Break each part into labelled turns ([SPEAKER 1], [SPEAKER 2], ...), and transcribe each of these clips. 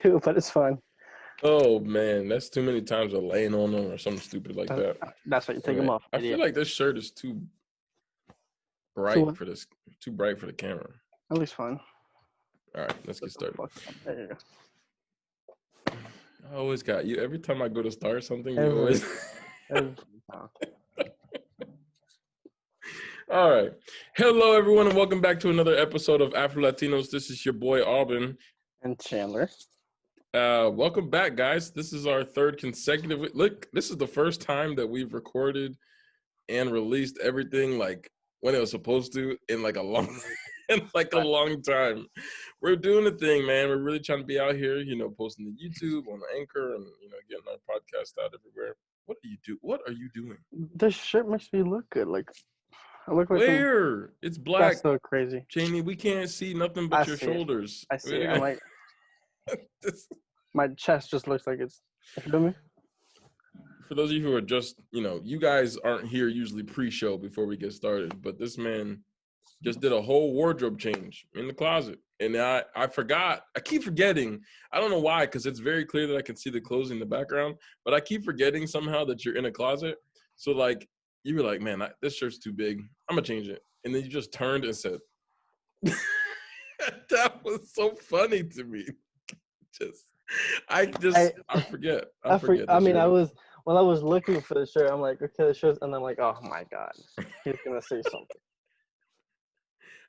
[SPEAKER 1] too, but it's fun.
[SPEAKER 2] Oh man, that's too many times of laying on them or something stupid like that.
[SPEAKER 1] That's why you take them off.
[SPEAKER 2] I feel like this shirt is too bright for this. Too bright for the camera.
[SPEAKER 1] At least fun.
[SPEAKER 2] All right, let's get started.
[SPEAKER 1] There you
[SPEAKER 2] go. I always got you. Every time I go to start something, you always. All right. Hello, everyone, and welcome back to another episode of AfroLatinos. This is your boy, Aubyn.
[SPEAKER 1] And Chandler.
[SPEAKER 2] Welcome back, guys. This is our third consecutive. Look, this is the first time that we've recorded and released everything like when it was supposed to in like a long time. We're doing the thing, man. We're really trying to be out here, posting to YouTube, on Anchor, and getting our podcast out everywhere. What are you doing?
[SPEAKER 1] This shirt makes me look good. Like I look like
[SPEAKER 2] where? It's black.
[SPEAKER 1] That's so crazy.
[SPEAKER 2] Cheney, we can't see nothing but your shoulders.
[SPEAKER 1] I see it. I'm like my chest just looks like it's, you feel me?
[SPEAKER 2] For those of you who are just, you guys aren't here usually pre-show before we get started, but this man just did a whole wardrobe change in the closet. And I forgot. I keep forgetting. I don't know why, because it's very clear that I can see the clothes in the background, but I keep forgetting somehow that you're in a closet. So, like, you were like, man, this shirt's too big. I'm going to change it. And then you just turned and said, that was so funny to me. I forget. I
[SPEAKER 1] was looking for the shirt. I'm like, okay, the shirt, and I'm like, oh my god, he's gonna say something.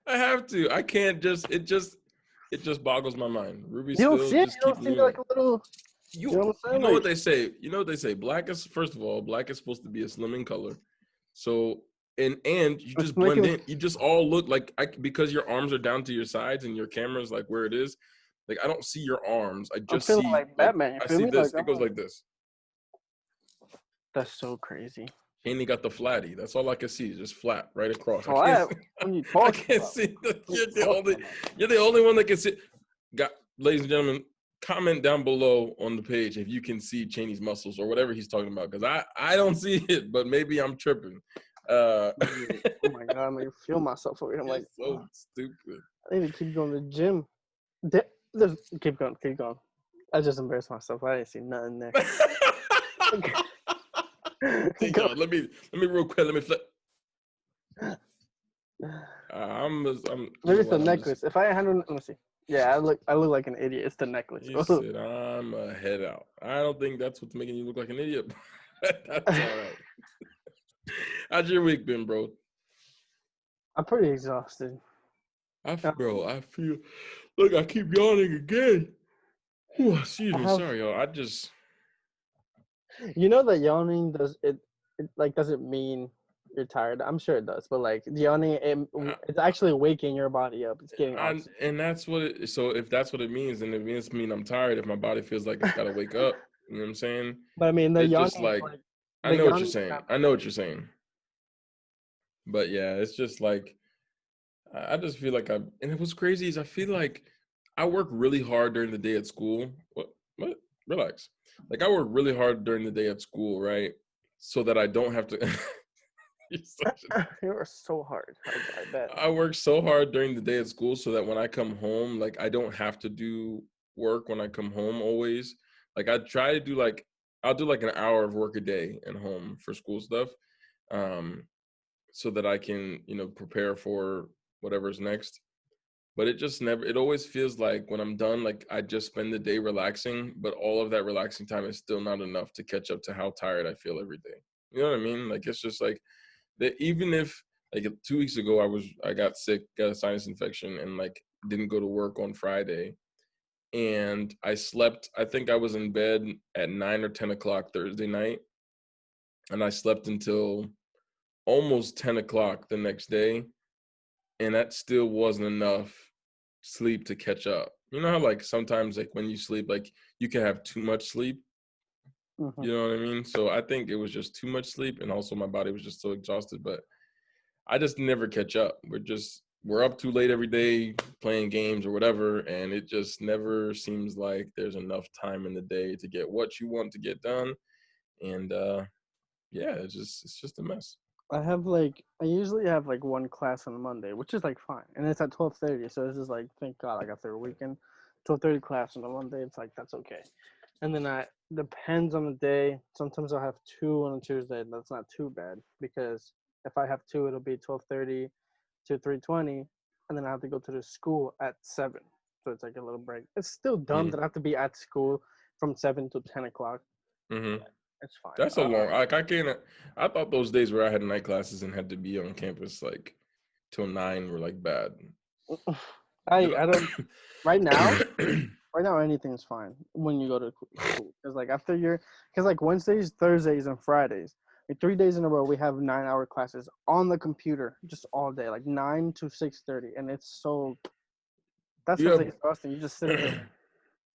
[SPEAKER 2] I have to. I can't just. It just boggles my mind. Ruby,
[SPEAKER 1] you don't see it. You don't see like a little.
[SPEAKER 2] You know what they say. You know what they say. Black is supposed to be a slimming color. So and you just blend in. You just all look like because your arms are down to your sides and your camera's like where it is. Like, I don't see your arms. I just see
[SPEAKER 1] like Batman.
[SPEAKER 2] I see this. It goes like this.
[SPEAKER 1] That's so crazy.
[SPEAKER 2] And he got the flatty. That's all I can see. Just flat right across.
[SPEAKER 1] I
[SPEAKER 2] can't see. You're the only one that can see. Ladies and gentlemen, comment down below on the page if you can see Cheney's muscles or whatever he's talking about. Because I don't see it, but maybe I'm tripping.
[SPEAKER 1] Oh my god, I'm gonna feel myself over here. I'm like,
[SPEAKER 2] so stupid.
[SPEAKER 1] I need to keep going to the gym. Keep going. I just embarrassed myself. I didn't see nothing there.
[SPEAKER 2] Let me real quick. Let me flip.
[SPEAKER 1] Maybe it's the necklace. If I hadn't, let me see. Yeah, I look like an idiot. It's the necklace.
[SPEAKER 2] You said I'm a head out. I don't think that's what's making you look like an idiot. That's all right. How's your week been, bro?
[SPEAKER 1] I'm pretty exhausted.
[SPEAKER 2] I feel. Look, I keep yawning again. Ooh, excuse me, sorry, y'all. I just.
[SPEAKER 1] You know that yawning doesn't mean you're tired. I'm sure it does, but like yawning, it's actually waking your body up. It's getting oxygen.
[SPEAKER 2] And that's what it. So if that's what it means, then it means I'm tired. If my body feels like it's gotta wake up, you know what I'm saying?
[SPEAKER 1] But I mean, the yawning.
[SPEAKER 2] Just like I know what you're saying. I know what you're saying. But yeah, it's just like. I just feel like and what's crazy is I feel like I work really hard during the day at school. What? Relax. Like I work really hard during the day at school, right? So that I don't have to.
[SPEAKER 1] You are so hard. I bet.
[SPEAKER 2] I work so hard during the day at school so that when I come home, like I don't have to do work when I come home always. Like I try to do I'll do like an hour of work a day at home for school stuff. So that I can, prepare for whatever's next. But it always feels like when I'm done, like I just spend the day relaxing, but all of that relaxing time is still not enough to catch up to how tired I feel every day. You know what I mean? Like, it's just like that. Even if like 2 weeks ago, I got sick, got a sinus infection and like didn't go to work on Friday. And I slept, I think I was in bed at 9 or 10 o'clock Thursday night. And I slept until almost 10 o'clock the next day. And that still wasn't enough sleep to catch up. You know how like sometimes like when you sleep, like you can have too much sleep. Mm-hmm. You know what I mean? So I think it was just too much sleep. And also my body was just so exhausted, but I just never catch up. We're up too late every day playing games or whatever. And it just never seems like there's enough time in the day to get what you want to get done. And yeah, it's just a mess.
[SPEAKER 1] I usually have like one class on Monday, which is like fine, and it's at 12:30. So it's just like, thank God I got through a weekend. 12:30 class on a Monday. It's like that's okay. And then I depends on the day. Sometimes I'll have two on a Tuesday. That's not too bad because if I have two, it'll be 12:30 to 3:20, and then I have to go to the school at 7. So it's like a little break. It's still dumb
[SPEAKER 2] Mm-hmm.
[SPEAKER 1] that I have to be at school from 7 to 10 o'clock.
[SPEAKER 2] Mm-hmm.
[SPEAKER 1] It's fine.
[SPEAKER 2] That's a long. Like I can't. I thought those days where I had night classes and had to be on campus like till 9 were like bad.
[SPEAKER 1] I don't right now. Right now, anything's fine when you go to school. Because like after because like Wednesdays, Thursdays, and Fridays, like 3 days in a row, we have 9-hour classes on the computer just all day, like 9 to 6:30, and it's so that
[SPEAKER 2] Do you
[SPEAKER 1] sounds
[SPEAKER 2] have
[SPEAKER 1] exhausting. You just sitting there.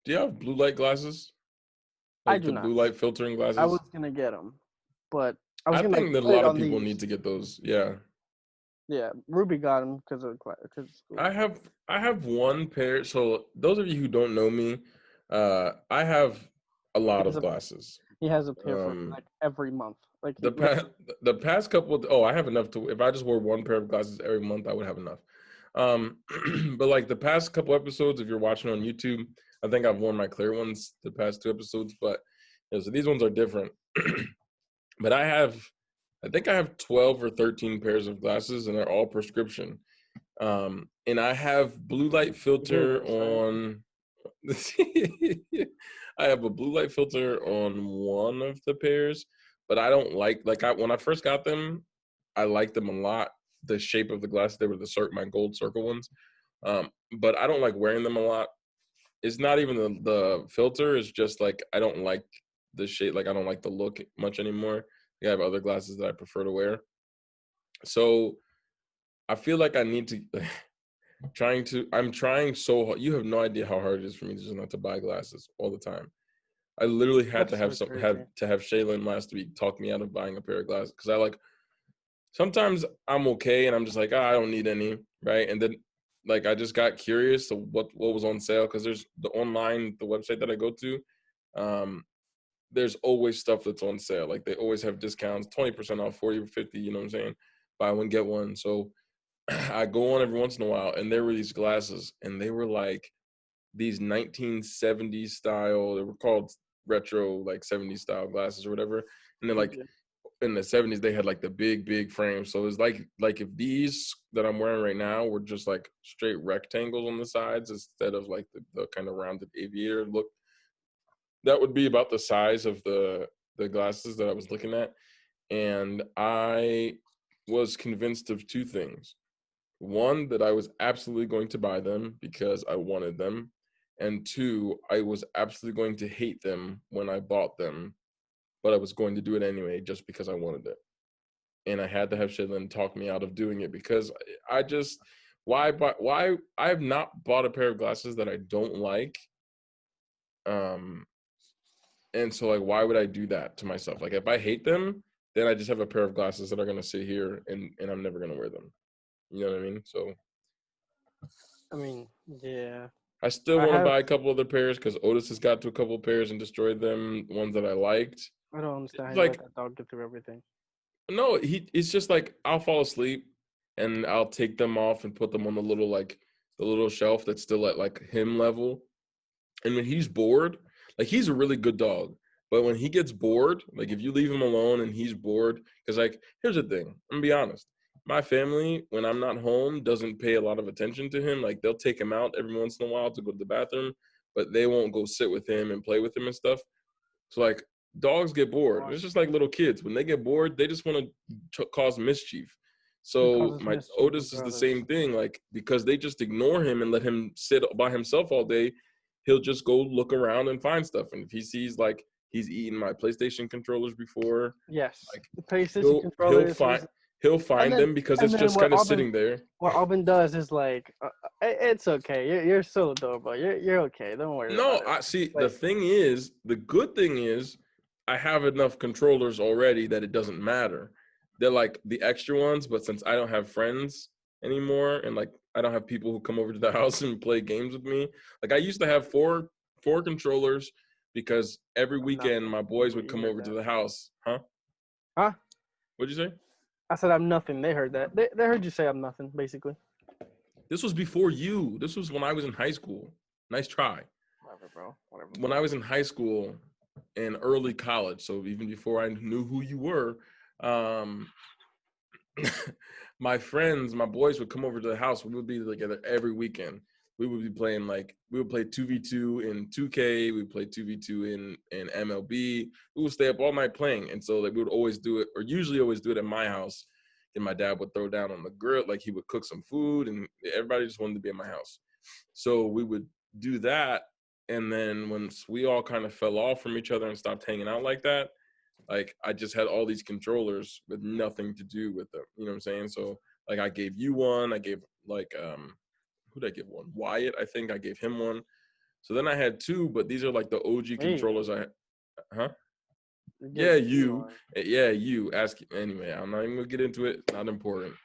[SPEAKER 2] Do you have blue light glasses?
[SPEAKER 1] I
[SPEAKER 2] Like
[SPEAKER 1] do
[SPEAKER 2] the
[SPEAKER 1] not.
[SPEAKER 2] blue light filtering
[SPEAKER 1] I was
[SPEAKER 2] glasses?
[SPEAKER 1] gonna get them, but I was
[SPEAKER 2] I
[SPEAKER 1] gonna like
[SPEAKER 2] think that a
[SPEAKER 1] put it
[SPEAKER 2] lot of
[SPEAKER 1] on
[SPEAKER 2] people
[SPEAKER 1] these.
[SPEAKER 2] need to get those. Yeah.
[SPEAKER 1] Yeah, Ruby got them because of school.
[SPEAKER 2] I have one pair. So those of you who don't know me, I have a
[SPEAKER 1] He
[SPEAKER 2] lot
[SPEAKER 1] has
[SPEAKER 2] of
[SPEAKER 1] a
[SPEAKER 2] glasses.
[SPEAKER 1] he has a pair for
[SPEAKER 2] Um,
[SPEAKER 1] like every month. Like
[SPEAKER 2] the
[SPEAKER 1] like
[SPEAKER 2] past the past couple of, I have enough to, if I just wore one pair of glasses every month, I would have enough. But like the past couple episodes, if you're watching on YouTube, I think I've worn my clear ones the past 2 episodes, but so these ones are different. But I think I have 12 or 13 pairs of glasses, and they're all prescription. And I have blue light
[SPEAKER 1] you hear
[SPEAKER 2] filter
[SPEAKER 1] this, right?
[SPEAKER 2] on. I have a blue light filter on one of the pairs, but I don't like I when I first got them, I liked them a lot. The shape of the glasses, they were my gold circle ones. But I don't like wearing them a lot. It's not even the filter, it's just like I don't like the shape, like I don't like the look much anymore. I have other glasses that I prefer to wear. So I feel like I need to I'm trying so hard. You have no idea how hard it is for me just not to buy glasses all the time. I literally had to
[SPEAKER 1] That's
[SPEAKER 2] have
[SPEAKER 1] so crazy.
[SPEAKER 2] Shaylin last week talk me out of buying a pair of glasses because I like sometimes I'm okay and I'm just like, I don't need any, right? And then like I just got curious to what was on sale because there's the website that I go to, um, there's always stuff that's on sale. Like they always have discounts, 20% off, 40 or 50, you know what I'm saying? Buy one, get one. So I go on every once in a while and there were these glasses and they were like these 1970s style, they were called retro like 70s style glasses or whatever. And then like
[SPEAKER 1] Yeah.
[SPEAKER 2] in the 70s they had like the big frame. So it's like if these that I'm wearing right now were just like straight rectangles on the sides instead of like the kind of rounded aviator look, that would be about the size of the glasses that I was looking at. And I was convinced of two things. One, that I was absolutely going to buy them because I wanted them. And two, I was absolutely going to hate them when I bought them, but I was going to do it anyway just because I wanted it. And I had to have Shaylin talk me out of doing it because I just, why I have not bought a pair of glasses that I don't like. Um, and so like, why would I do that to myself? Like if I hate them, then I just have a pair of glasses that are going to sit here and I'm never going to wear them. You know what I mean? So
[SPEAKER 1] I mean, yeah.
[SPEAKER 2] I still
[SPEAKER 1] I
[SPEAKER 2] want to
[SPEAKER 1] have.
[SPEAKER 2] buy a couple other pairs because Otis has got to a couple of pairs and destroyed them, ones that I liked.
[SPEAKER 1] I don't understand how
[SPEAKER 2] It's
[SPEAKER 1] you let
[SPEAKER 2] like,
[SPEAKER 1] that dog get through everything.
[SPEAKER 2] no, it's just like I'll fall asleep and I'll take them off and put them on the little shelf that's still at like him level. And when he's bored, like he's a really good dog. But when he gets bored, like if you leave him alone and he's bored, because like here's the thing, I'm gonna be honest. My family, when I'm not home, doesn't pay a lot of attention to him. Like they'll take him out every once in a while to go to the bathroom, but they won't go sit with him and play with him and stuff. So like dogs get bored. It's just like little kids. When they get bored, they just want to cause mischief.
[SPEAKER 1] He
[SPEAKER 2] So
[SPEAKER 1] causes
[SPEAKER 2] my
[SPEAKER 1] mischief
[SPEAKER 2] Otis is the
[SPEAKER 1] regardless.
[SPEAKER 2] same thing. Like because they just ignore him and let him sit by himself all day, he'll just go look around and find stuff. And if he sees like he's eaten my PlayStation controllers before,
[SPEAKER 1] Yes,
[SPEAKER 2] like
[SPEAKER 1] the PlayStation
[SPEAKER 2] he'll
[SPEAKER 1] controllers.
[SPEAKER 2] find he'll
[SPEAKER 1] And
[SPEAKER 2] find
[SPEAKER 1] then
[SPEAKER 2] them because
[SPEAKER 1] and
[SPEAKER 2] it's
[SPEAKER 1] then
[SPEAKER 2] just kind of sitting there.
[SPEAKER 1] what Aubyn does is like, it's okay. You're still adorable. You're okay. Don't worry about
[SPEAKER 2] No,
[SPEAKER 1] it.
[SPEAKER 2] I see.
[SPEAKER 1] Like
[SPEAKER 2] The good thing is, I have enough controllers already that it doesn't matter. They're like the extra ones, but since I don't have friends anymore, and like I don't have people who come over to the house and play games with me, like I used to have four controllers because every
[SPEAKER 1] I'm
[SPEAKER 2] weekend
[SPEAKER 1] nothing.
[SPEAKER 2] my boys would
[SPEAKER 1] You
[SPEAKER 2] come
[SPEAKER 1] heard
[SPEAKER 2] over to
[SPEAKER 1] that?
[SPEAKER 2] the house. Huh?
[SPEAKER 1] Huh?
[SPEAKER 2] What'd you say?
[SPEAKER 1] I said I'm nothing. They heard that. They heard you say I'm nothing, basically.
[SPEAKER 2] This was before you. This was when I was in high school. Nice try.
[SPEAKER 1] Whatever, bro. Whatever,
[SPEAKER 2] When
[SPEAKER 1] bro.
[SPEAKER 2] I was in high school and early college, so even before I knew who you were, um, my friends, my boys would come over to the house. We would be together every weekend. We would be playing we would play 2v2 in 2K. We would play 2v2 in MLB. We would stay up all night playing. And so we would always do it, or usually always do it at my house. And my dad would throw down on the grill, he would cook some food, and everybody just wanted to be at my house. So we would do that. And then once we all kind of fell off from each other and stopped hanging out like that, I just had all these controllers with nothing to do with them. You know what I'm saying? So I gave you one. I gave who did I give one? Wyatt, I think I gave him one. So then I had two, but these are the OG
[SPEAKER 1] Me.
[SPEAKER 2] controllers huh?
[SPEAKER 1] You
[SPEAKER 2] Yeah,
[SPEAKER 1] gave me
[SPEAKER 2] you.
[SPEAKER 1] one.
[SPEAKER 2] Yeah, you. Ask anyway. I'm not even gonna get into it. Not important.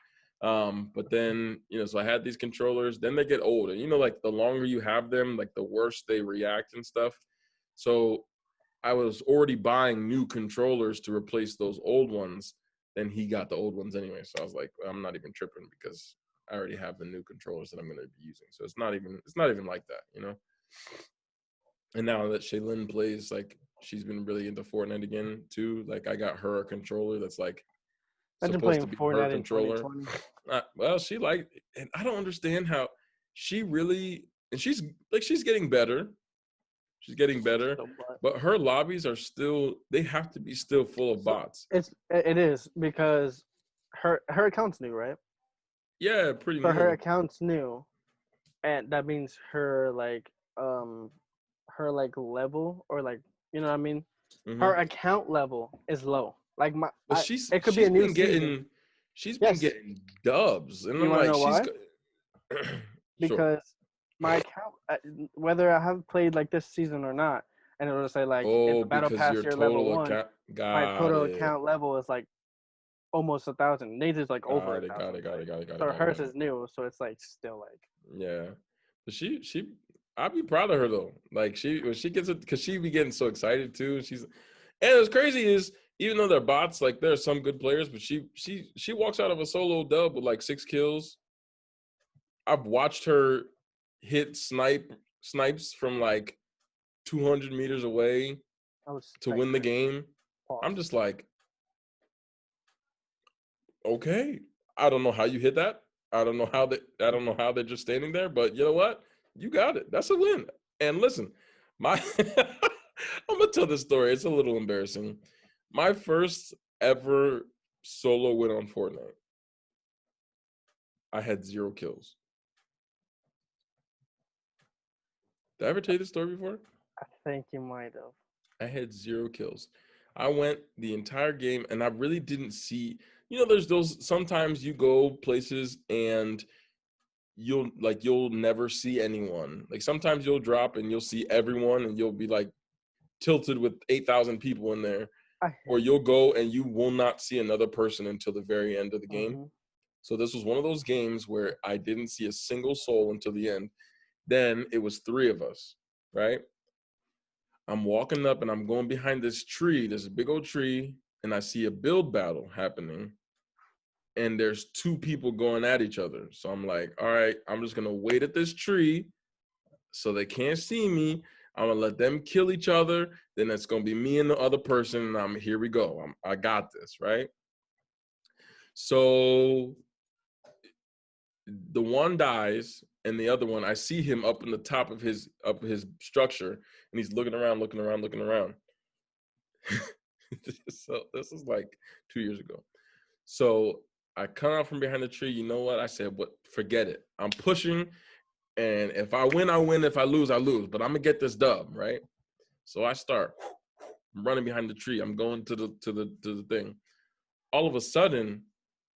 [SPEAKER 2] But then, so I had these controllers. Then they get older. The longer you have them, the worse they react and stuff. So I was already buying new controllers to replace those old ones. Then he got the old ones anyway. So I was like, I'm not even tripping because I already have the new controllers that I'm going to be using. So it's not even like that. And now that Shaylin plays, she's been really into Fortnite again too. I got her a controller that's
[SPEAKER 1] Imagine
[SPEAKER 2] supposed to
[SPEAKER 1] playing
[SPEAKER 2] be her
[SPEAKER 1] Fortnite in
[SPEAKER 2] controller.
[SPEAKER 1] 2020.
[SPEAKER 2] Well, and I don't understand how she really, and she's getting better. She's getting better,
[SPEAKER 1] So,
[SPEAKER 2] but her lobbies are still, they have to be still full of bots.
[SPEAKER 1] It is because her account's new, right?
[SPEAKER 2] Yeah, pretty
[SPEAKER 1] So her
[SPEAKER 2] new.
[SPEAKER 1] account's new, and that means her level, or you know what I mean. Her
[SPEAKER 2] Hmm.
[SPEAKER 1] account level is low.
[SPEAKER 2] But
[SPEAKER 1] It could be a new season.
[SPEAKER 2] she's been
[SPEAKER 1] Yes,
[SPEAKER 2] getting dubs, and
[SPEAKER 1] you
[SPEAKER 2] I'm
[SPEAKER 1] want to
[SPEAKER 2] like,
[SPEAKER 1] know why?
[SPEAKER 2] sure.
[SPEAKER 1] Because my account, whether I have played this season or not, and it'll say in
[SPEAKER 2] Oh,
[SPEAKER 1] the battle
[SPEAKER 2] because
[SPEAKER 1] pass
[SPEAKER 2] your
[SPEAKER 1] you're level
[SPEAKER 2] total
[SPEAKER 1] one,
[SPEAKER 2] account,
[SPEAKER 1] my
[SPEAKER 2] got
[SPEAKER 1] total
[SPEAKER 2] it,
[SPEAKER 1] account level is almost 1,000. Nathan's over
[SPEAKER 2] got
[SPEAKER 1] a
[SPEAKER 2] it, got
[SPEAKER 1] thousand.
[SPEAKER 2] it, got it, got it, got it,
[SPEAKER 1] So
[SPEAKER 2] got it,
[SPEAKER 1] hers
[SPEAKER 2] got it.
[SPEAKER 1] is new, so it's still
[SPEAKER 2] Yeah, but I'd be proud of her though. When she gets it, because she be getting so excited too. And what's crazy is, even though they're bots, there are some good players, but she walks out of a solo dub with 6 kills. I've watched her hit snipes from 200 meters away
[SPEAKER 1] I was
[SPEAKER 2] to win the game. I'm
[SPEAKER 1] pause.
[SPEAKER 2] just like, okay, I don't know how you hit that. I don't know how they're just standing there, but you know what? You got it. That's a win. And listen, my I'm gonna tell this story. It's a little embarrassing. My first ever solo win on Fortnite, I had 0 kills. Did I ever tell you this story before?
[SPEAKER 1] I think you might have.
[SPEAKER 2] I had 0 kills. I went the entire game and I really didn't see, there's those, sometimes you go places and you'll never see anyone. Sometimes you'll drop and you'll see everyone and you'll be tilted with 8,000 people in there,
[SPEAKER 1] I
[SPEAKER 2] or
[SPEAKER 1] hate.
[SPEAKER 2] you'll go and you will not see another person until the very end of the game.
[SPEAKER 1] Mm-hmm.
[SPEAKER 2] So this was one of those games where I didn't see a single soul until the end. Then it was 3 of us, right? I'm walking up and I'm going behind this tree, this big old tree, and I see a build battle happening. And there's 2 people going at each other. So I'm like, all right, I'm just gonna wait at this tree so they can't see me. I'm gonna let them kill each other. Then it's gonna be me and the other person. And here we go. I got this, right? So the one dies, and the other one, I see him up in the top of his structure, and he's looking around. So this is 2 years ago. So I come out from behind the tree. You know what? I said, "What? Forget it. I'm pushing, and if I win, I win. If I lose, I lose. But I'm gonna get this dub, right?" So I start running behind the tree. I'm going to the thing. All of a sudden,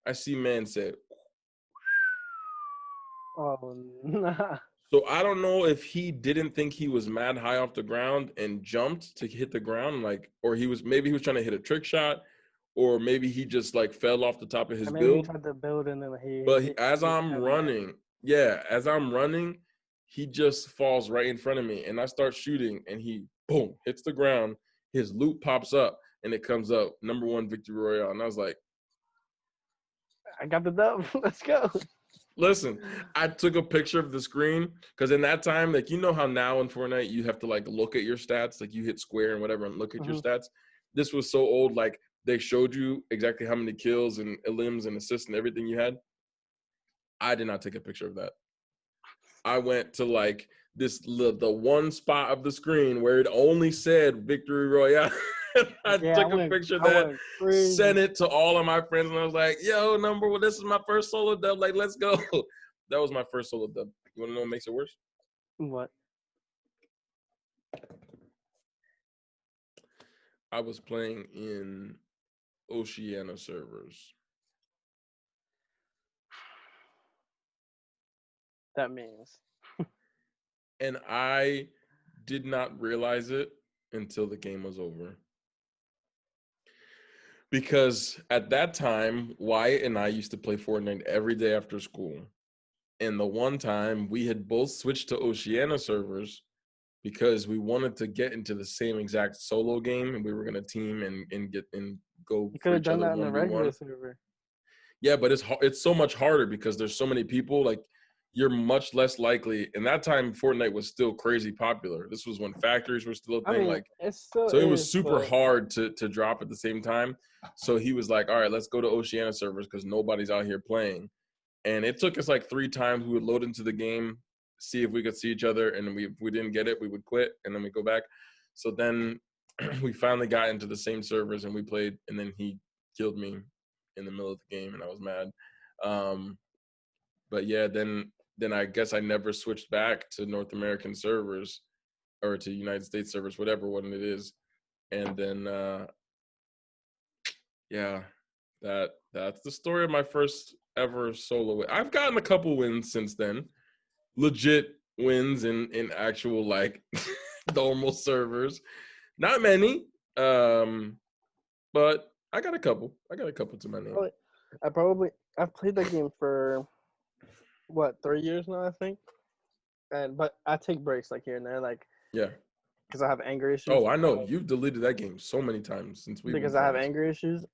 [SPEAKER 2] I see man say.
[SPEAKER 1] Oh, nah.
[SPEAKER 2] So I don't know if he didn't think he was mad high off the ground and jumped to hit the ground, or maybe he was trying to hit a trick shot, or maybe he just fell off the top of his
[SPEAKER 1] And maybe he
[SPEAKER 2] build.
[SPEAKER 1] tried to build and then
[SPEAKER 2] But
[SPEAKER 1] he
[SPEAKER 2] as I'm
[SPEAKER 1] got mad.
[SPEAKER 2] running, he just falls right in front of me, and I start shooting, and he boom hits the ground. His loot pops up, and it comes up #1 victory royale, and I was like,
[SPEAKER 1] I got the dub. Let's go.
[SPEAKER 2] Listen, I took a picture of the screen because in that time, like you know how now in Fortnite you have to like look at your stats, like you hit square and whatever and look at your
[SPEAKER 1] Mhm.
[SPEAKER 2] stats. This was so old, like they showed you exactly how many kills and limbs and assists and everything you had. I did not take a picture of that. I went to like the one spot of the screen where it only said Victory Royale. I
[SPEAKER 1] Yeah,
[SPEAKER 2] took a picture of
[SPEAKER 1] I
[SPEAKER 2] that,
[SPEAKER 1] went crazy.
[SPEAKER 2] sent it to all of my friends, and I was like, "Yo, number one, this is my first solo dub. Like, let's go." That was my first solo dub. You want to know what makes it worse?
[SPEAKER 1] What?
[SPEAKER 2] I was playing in Oceania servers.
[SPEAKER 1] That means.
[SPEAKER 2] And I did not realize it until the game was over. Because at that time, Wyatt and I used to play Fortnite every day after school. And the one time we had both switched to Oceania servers because we wanted to get into the same exact solo game and we were gonna team and get and go
[SPEAKER 1] You could
[SPEAKER 2] for
[SPEAKER 1] have
[SPEAKER 2] each
[SPEAKER 1] done
[SPEAKER 2] other
[SPEAKER 1] that on the regular
[SPEAKER 2] 1v1.
[SPEAKER 1] server.
[SPEAKER 2] Yeah, but it's so much harder because there's so many people. Like you're much less likely. And that time, Fortnite was still crazy popular. This was when factories were still a
[SPEAKER 1] I
[SPEAKER 2] thing.
[SPEAKER 1] mean,
[SPEAKER 2] Like
[SPEAKER 1] it still
[SPEAKER 2] so, it was
[SPEAKER 1] is,
[SPEAKER 2] super
[SPEAKER 1] but
[SPEAKER 2] hard to drop at the same time. So he was like, "All right, let's go to Oceania servers because nobody's out here playing." And it took us like 3 times. We would load into the game, see if we could see each other, and if we didn't get it, we would quit, and then we go back. So then we finally got into the same servers and we played, and then he killed me in the middle of the game, and I was mad. Um, but yeah, then I guess I never switched back to North American servers or to United States servers, whatever one it is. And then yeah, that's the story of my first ever solo win. I've gotten a couple wins since then, legit wins in actual like normal servers. Not many, but I got a couple. I got a couple to my name.
[SPEAKER 1] I've played that game for what 3 years now, I think. But I take breaks like here and there, like
[SPEAKER 2] Yeah.
[SPEAKER 1] because I have anger issues.
[SPEAKER 2] Oh, I know. You've deleted that game so many times since we've been
[SPEAKER 1] Because I have
[SPEAKER 2] friends.
[SPEAKER 1] anger issues.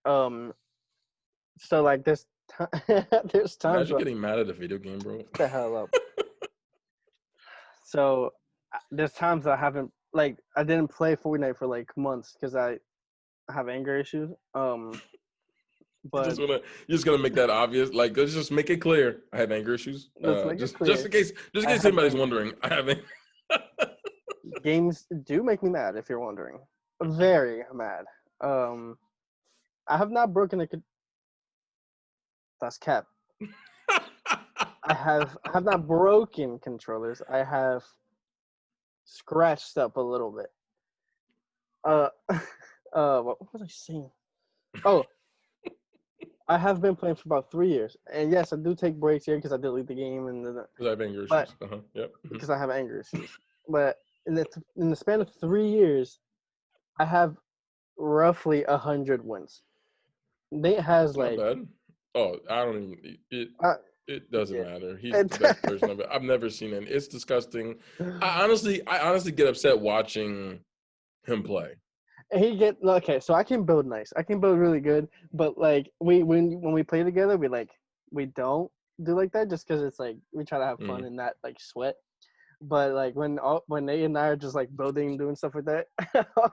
[SPEAKER 1] So like there's times
[SPEAKER 2] Imagine
[SPEAKER 1] where
[SPEAKER 2] getting mad at a video game, bro.
[SPEAKER 1] the hell up. So there's times I haven't like I didn't play Fortnite for like months because I have anger issues. But
[SPEAKER 2] You're just gonna make that obvious. Like, let's just make it clear. I have anger issues.
[SPEAKER 1] let's make it
[SPEAKER 2] Just
[SPEAKER 1] clear,
[SPEAKER 2] in
[SPEAKER 1] I
[SPEAKER 2] case
[SPEAKER 1] have
[SPEAKER 2] anybody's
[SPEAKER 1] anger
[SPEAKER 2] wondering,
[SPEAKER 1] issues.
[SPEAKER 2] I have.
[SPEAKER 1] Games do make me mad, if you're wondering. Very mad. I have not broken a. That's cap. I have not broken controllers. I have scratched up a little bit. Uh, what was I saying? Oh, I have been playing for about 3 years, and yes, I do take breaks here because I delete the game,
[SPEAKER 2] Because I have anger
[SPEAKER 1] but
[SPEAKER 2] issues. Yep.
[SPEAKER 1] because I have anger issues. But in the span of 3 years, I have roughly 100 wins. Nate has
[SPEAKER 2] Not
[SPEAKER 1] like,
[SPEAKER 2] bad. Oh, I don't even.
[SPEAKER 1] uh,
[SPEAKER 2] It doesn't
[SPEAKER 1] yeah.
[SPEAKER 2] matter. He's the best person of it. I've never seen it. It's disgusting. I honestly get upset watching him play.
[SPEAKER 1] He get okay, so I can build nice. I can build really good, but like when we play together, we don't do like that just because it's like we try to have fun
[SPEAKER 2] Mm.
[SPEAKER 1] and not like sweat. But like when Nate and I are just like building and doing stuff like that,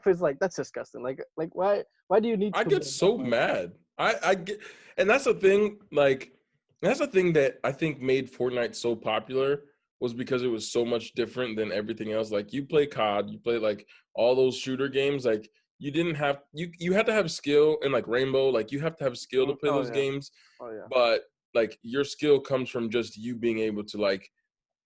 [SPEAKER 1] it's like that's disgusting. Like why do you need
[SPEAKER 2] I
[SPEAKER 1] to
[SPEAKER 2] get
[SPEAKER 1] build that
[SPEAKER 2] so
[SPEAKER 1] much?
[SPEAKER 2] mad. I get, and that's the thing. Like, that's the thing that I think made Fortnite so popular was because it was so much different than everything else. Like, you play COD, you play like all those shooter games. Like, you didn't have you had to have skill, and like Rainbow, like you have to have skill to play
[SPEAKER 1] Oh
[SPEAKER 2] those
[SPEAKER 1] yeah,
[SPEAKER 2] games.
[SPEAKER 1] oh yeah.
[SPEAKER 2] But like your skill comes from just you being able to like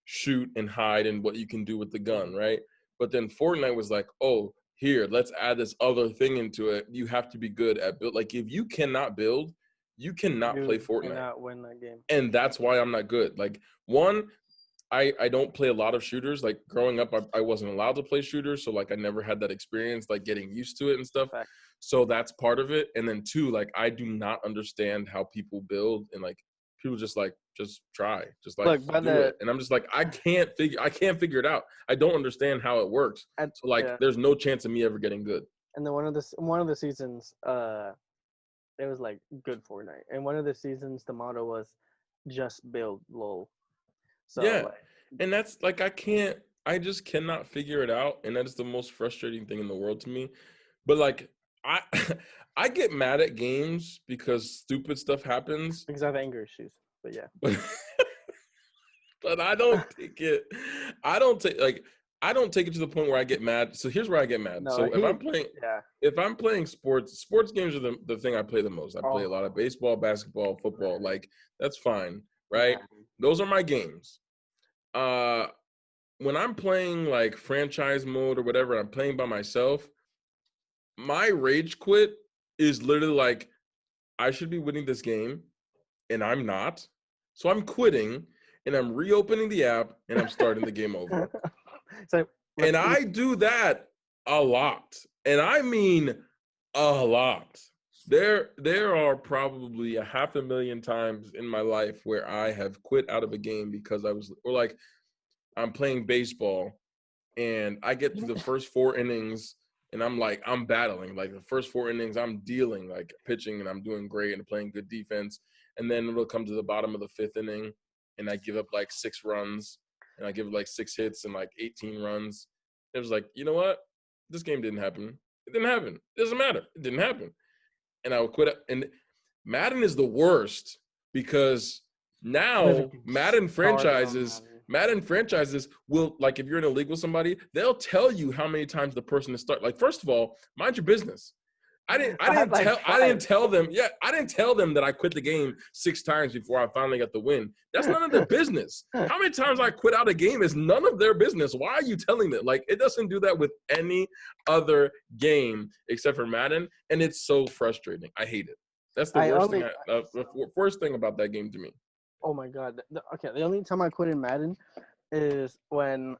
[SPEAKER 2] shoot and hide and what you can do with the gun,
[SPEAKER 1] Mhm.
[SPEAKER 2] right? But then Fortnite was like, oh, here, let's add this other thing into it. You have to be good at build. Like, if you cannot build, you cannot play
[SPEAKER 1] You
[SPEAKER 2] Fortnite.
[SPEAKER 1] cannot win that game.
[SPEAKER 2] And that's why I'm not good. Like, one, I don't play a lot of shooters. Like, growing up, I wasn't allowed to play shooters. So, like, I never had that experience, like, getting used to it and stuff.
[SPEAKER 1] Fact.
[SPEAKER 2] So that's part of it. And then two, like, I do not understand how people build, and like people just try, just like
[SPEAKER 1] Look, but
[SPEAKER 2] do it. And I'm just like, I can't figure it out. I don't understand how it works. So like
[SPEAKER 1] yeah,
[SPEAKER 2] there's no chance of me ever getting good.
[SPEAKER 1] and then one of the seasons, it was like good Fortnite, and one of the seasons the motto was just build lol. So
[SPEAKER 2] Yeah.
[SPEAKER 1] like
[SPEAKER 2] And that's like I just cannot figure it out. And that is the most frustrating thing in the world to me. But like I I get mad at games because stupid stuff happens.
[SPEAKER 1] because I have anger issues. But yeah.
[SPEAKER 2] But but I don't take it. I don't take like I don't take it to the point where I get mad. So here's where I get mad.
[SPEAKER 1] No,
[SPEAKER 2] So
[SPEAKER 1] he yeah.
[SPEAKER 2] if I'm playing sports games are the thing I play the most. I play a lot of
[SPEAKER 1] Oh,
[SPEAKER 2] baseball, basketball, football.
[SPEAKER 1] right.
[SPEAKER 2] Like that's fine, right?
[SPEAKER 1] Man.
[SPEAKER 2] Those are my games. Uh when I'm playing like franchise mode or whatever, I'm playing by myself, my rage quit is literally like I should be winning this game and I'm not. So I'm quitting and I'm reopening the app and I'm starting the game over.
[SPEAKER 1] So
[SPEAKER 2] And
[SPEAKER 1] let's
[SPEAKER 2] I do that a lot. And I mean a lot. There are probably 500,000 times in my life where I have quit out of a game because I was or like I'm playing baseball and I get through the first 4 innings and I'm battling. Like the first 4 innings, I'm dealing, like pitching and I'm doing great and playing good defense. And then it'll come to the bottom of the 5th inning and I give up like 6 runs and I give like 6 hits and like 18 runs. It was like, you know what? This game didn't happen. It didn't happen. It doesn't matter. It didn't happen. And I would quit. And Madden is the worst because
[SPEAKER 1] never
[SPEAKER 2] now
[SPEAKER 1] get started on Madden.
[SPEAKER 2] Madden franchises will, like, if you're in a league with somebody, they'll tell you how many times the person is start. Like, first of all, mind your business.
[SPEAKER 1] I had like
[SPEAKER 2] I didn't
[SPEAKER 1] 5.
[SPEAKER 2] tell them. Yeah, I didn't tell them that I quit the game 6 times before I finally got the win. That's none of their business. How many times I quit out a game is none of their business. Why are you telling them? Like, it doesn't do that with any other game except for Madden, and it's so frustrating. I hate it. That's the
[SPEAKER 1] I
[SPEAKER 2] worst thing.
[SPEAKER 1] only
[SPEAKER 2] Worst thing about that game to me.
[SPEAKER 1] oh my god. Okay, the only time I quit in Madden is when,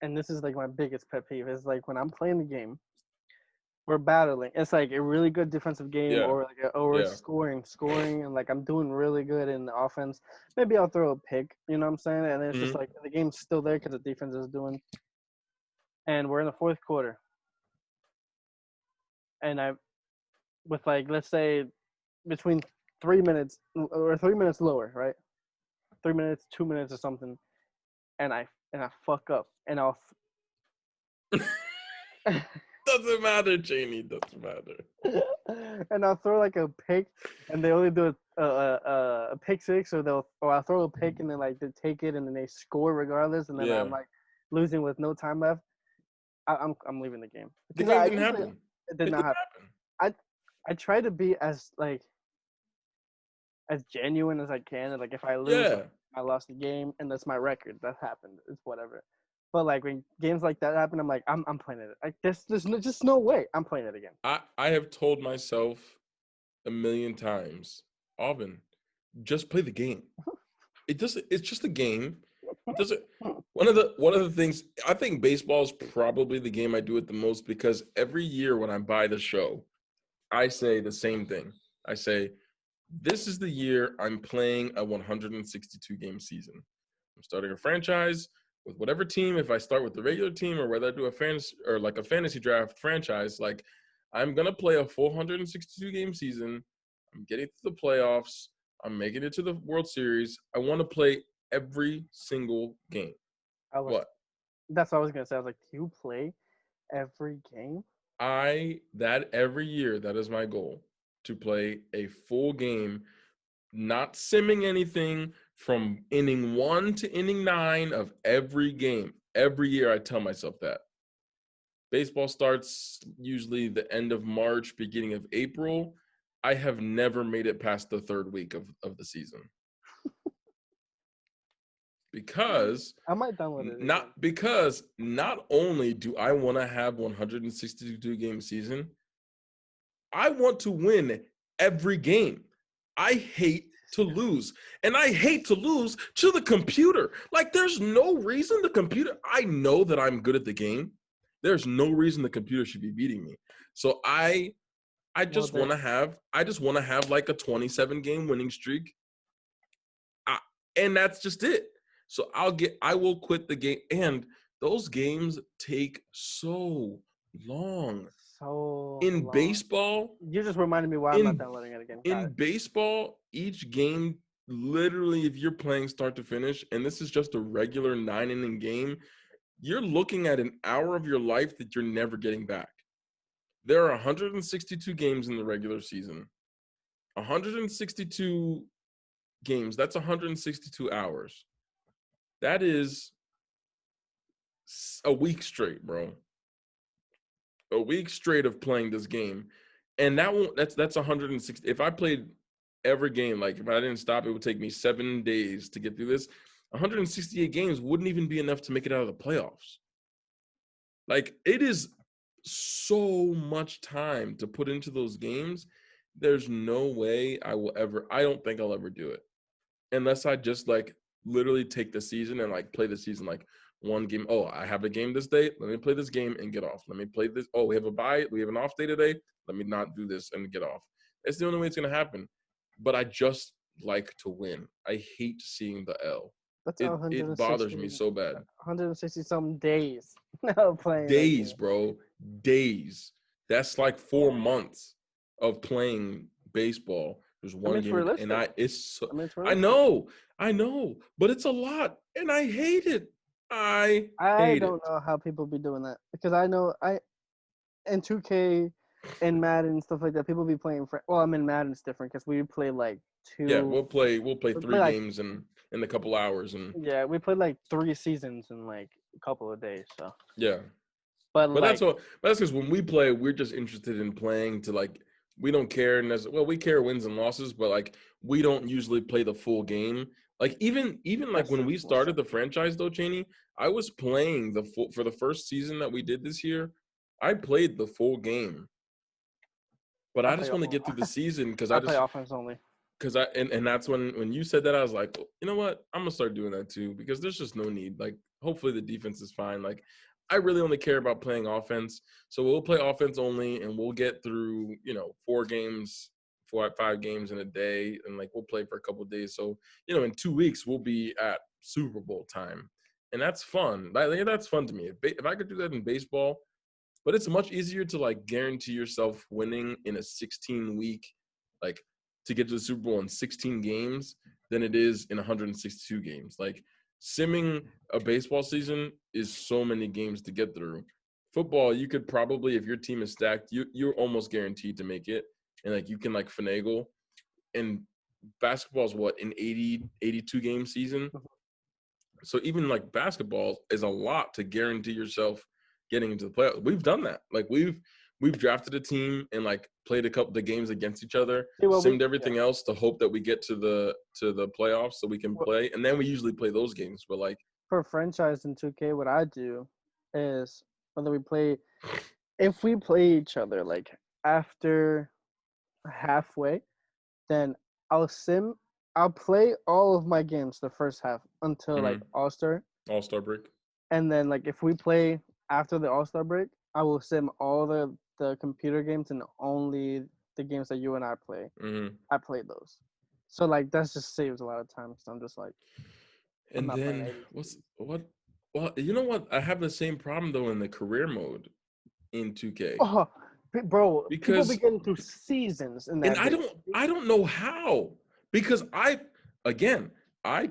[SPEAKER 1] and this is like my biggest pet peeve, is like when I'm playing the game, we're battling. It's like a really good defensive game,
[SPEAKER 2] Yeah,
[SPEAKER 1] or like or we're
[SPEAKER 2] yeah.
[SPEAKER 1] scoring, and like I'm doing really good in the offense. Maybe I'll throw a pick, you know what I'm saying? And it's just
[SPEAKER 2] Hmm.
[SPEAKER 1] like the game's still there because the defense is doing. And we're in the fourth quarter, and I, with like let's say between 3 minutes or 3 minutes lower, right? 3 minutes, 2 minutes, or something, and I fuck up, and I'll.
[SPEAKER 2] Doesn't matter, Cheney. Doesn't matter.
[SPEAKER 1] And I'll throw like a pick, and they only do a pick six, or I'll throw a pick and then like they take it and then they score regardless, and then
[SPEAKER 2] Yeah,
[SPEAKER 1] I'm like losing with no time left. I'm leaving the game
[SPEAKER 2] the
[SPEAKER 1] because
[SPEAKER 2] game
[SPEAKER 1] I
[SPEAKER 2] didn't
[SPEAKER 1] usually
[SPEAKER 2] happen.
[SPEAKER 1] it did
[SPEAKER 2] It
[SPEAKER 1] not
[SPEAKER 2] didn't
[SPEAKER 1] happen.
[SPEAKER 2] happen.
[SPEAKER 1] I try to be as like as genuine as I can, and like if I lose, like
[SPEAKER 2] Yeah.
[SPEAKER 1] I lost the game, and that's my record. That happened. It's whatever. But like when games like that happen, I'm like I'm playing it. Like there's just no way I'm playing it again.
[SPEAKER 2] I have told myself a million times, Aubyn, just play the game. It's just a game. It doesn't one of the things I think baseball is probably the game I do it the most because every year when I buy the show, I say the same thing. I say, this is the year I'm playing a 162 game season. I'm starting a franchise with whatever team. If I start with the regular team or whether I do a fantasy draft franchise, like I'm gonna play a 462 game season. I'm getting to the playoffs. I'm making it to the World Series. I want to play every single game.
[SPEAKER 1] I was
[SPEAKER 2] What?
[SPEAKER 1] That's what I was gonna say. I was like, do you play every game?
[SPEAKER 2] That every year, that is my goal to play a full game, not simming anything from inning 1 to inning 9 of every game. Every year I tell myself that. Baseball starts usually the end of March, beginning of April. I have never made it past the third week of the season. Because
[SPEAKER 1] I might download it again.
[SPEAKER 2] not only do I want to have 162 game season, I want to win every game. I hate to lose. And I hate to lose to the computer. Like there's no reason the computer, I know that I'm good at the game. There's no reason the computer should be beating me. So I
[SPEAKER 1] Well,
[SPEAKER 2] just want
[SPEAKER 1] then
[SPEAKER 2] to have like a 27 game winning streak. I, and that's just it. So I will quit the game, and those games take so long.
[SPEAKER 1] so
[SPEAKER 2] In
[SPEAKER 1] long.
[SPEAKER 2] baseball,
[SPEAKER 1] You just reminded me why I'm not
[SPEAKER 2] in
[SPEAKER 1] downloading it again. Got
[SPEAKER 2] in
[SPEAKER 1] it.
[SPEAKER 2] baseball, each game literally, if you're playing start to finish, and this is just a regular 9-inning game, you're looking at an hour of your life that you're never getting back. There are 162 games in the regular season. 162 games, that's 162 hours. That is a week straight, bro. A week straight of playing this game. And that's 160. If I played every game, like if I didn't stop, it would take me 7 days to get through this. 168 games wouldn't even be enough to make it out of the playoffs. Like, it is so much time to put into those games. There's no way I don't think I'll ever do it. Unless I just like literally take the season and like play the season like one game. Oh, I have a game this day. Let me play this game and get off. Let me play this. Oh, we have a bye. We have an off day today. Let me not do this and get off. It's the only way it's going to happen. But I just like to win. I hate seeing the L.
[SPEAKER 1] That's
[SPEAKER 2] It bothers me so bad.
[SPEAKER 1] 160 some days playing
[SPEAKER 2] Days, bro. Days. That's like 4 months of playing baseball. There's one game, and it's I know, but it's a lot, and I hate it. I
[SPEAKER 1] don't know how people be doing that, because I know in 2K and Madden and stuff like that, people be playing well, I mean, Madden's different because we play like two.
[SPEAKER 2] Yeah, we'll play 3 games in a couple hours, and
[SPEAKER 1] yeah, we played like 3 seasons in like a couple of days. So
[SPEAKER 2] yeah,
[SPEAKER 1] but like,
[SPEAKER 2] that's because when we play, we're just interested in playing to like. We don't care we care wins and losses, but like we don't usually play the full game. Like even like when we started the franchise though, Cheney, I was playing for the first season that we did this year. I played the full game, but I just want to get through the season because I
[SPEAKER 1] play offense only.
[SPEAKER 2] Because and that's when you said that, I was like, you know what, I'm gonna start doing that too, because there's just no need. Like, hopefully the defense is fine. Like, I really only care about playing offense, so we'll play offense only, and we'll get through 5 games in a day, and like we'll play for a couple of days. So in 2 weeks we'll be at Super Bowl time, and that's fun. That's fun to me. If I could do that in baseball, but it's much easier to like guarantee yourself winning in a 16-week, like, to get to the Super Bowl in 16 games than it is in 162 games. Like, simming a baseball season is so many games to get through. Football, you could probably, if your team is stacked, you're almost guaranteed to make it, and like you can like finagle. And basketball is what, an 82 game season. So even like basketball is a lot to guarantee yourself getting into the playoffs. We've done that. Like we've drafted a team and like played a couple of the games against each other, simmed everything else to hope that we get to the playoffs so we can play. And then we usually play those games. But like
[SPEAKER 1] for franchise in 2K, what I do is if we play each other like after halfway, then I'll play all of my games the first half until like All-Star
[SPEAKER 2] break.
[SPEAKER 1] And then like if we play after the All-Star break, I will sim all the computer games and only the games that you and I play. I play those. So like that just saves a lot of time. So I'm just like,
[SPEAKER 2] and then well, you know what? I have the same problem though in the career mode in 2K.
[SPEAKER 1] Oh, bro,
[SPEAKER 2] because
[SPEAKER 1] people be getting through seasons in that.
[SPEAKER 2] And I don't know how, because I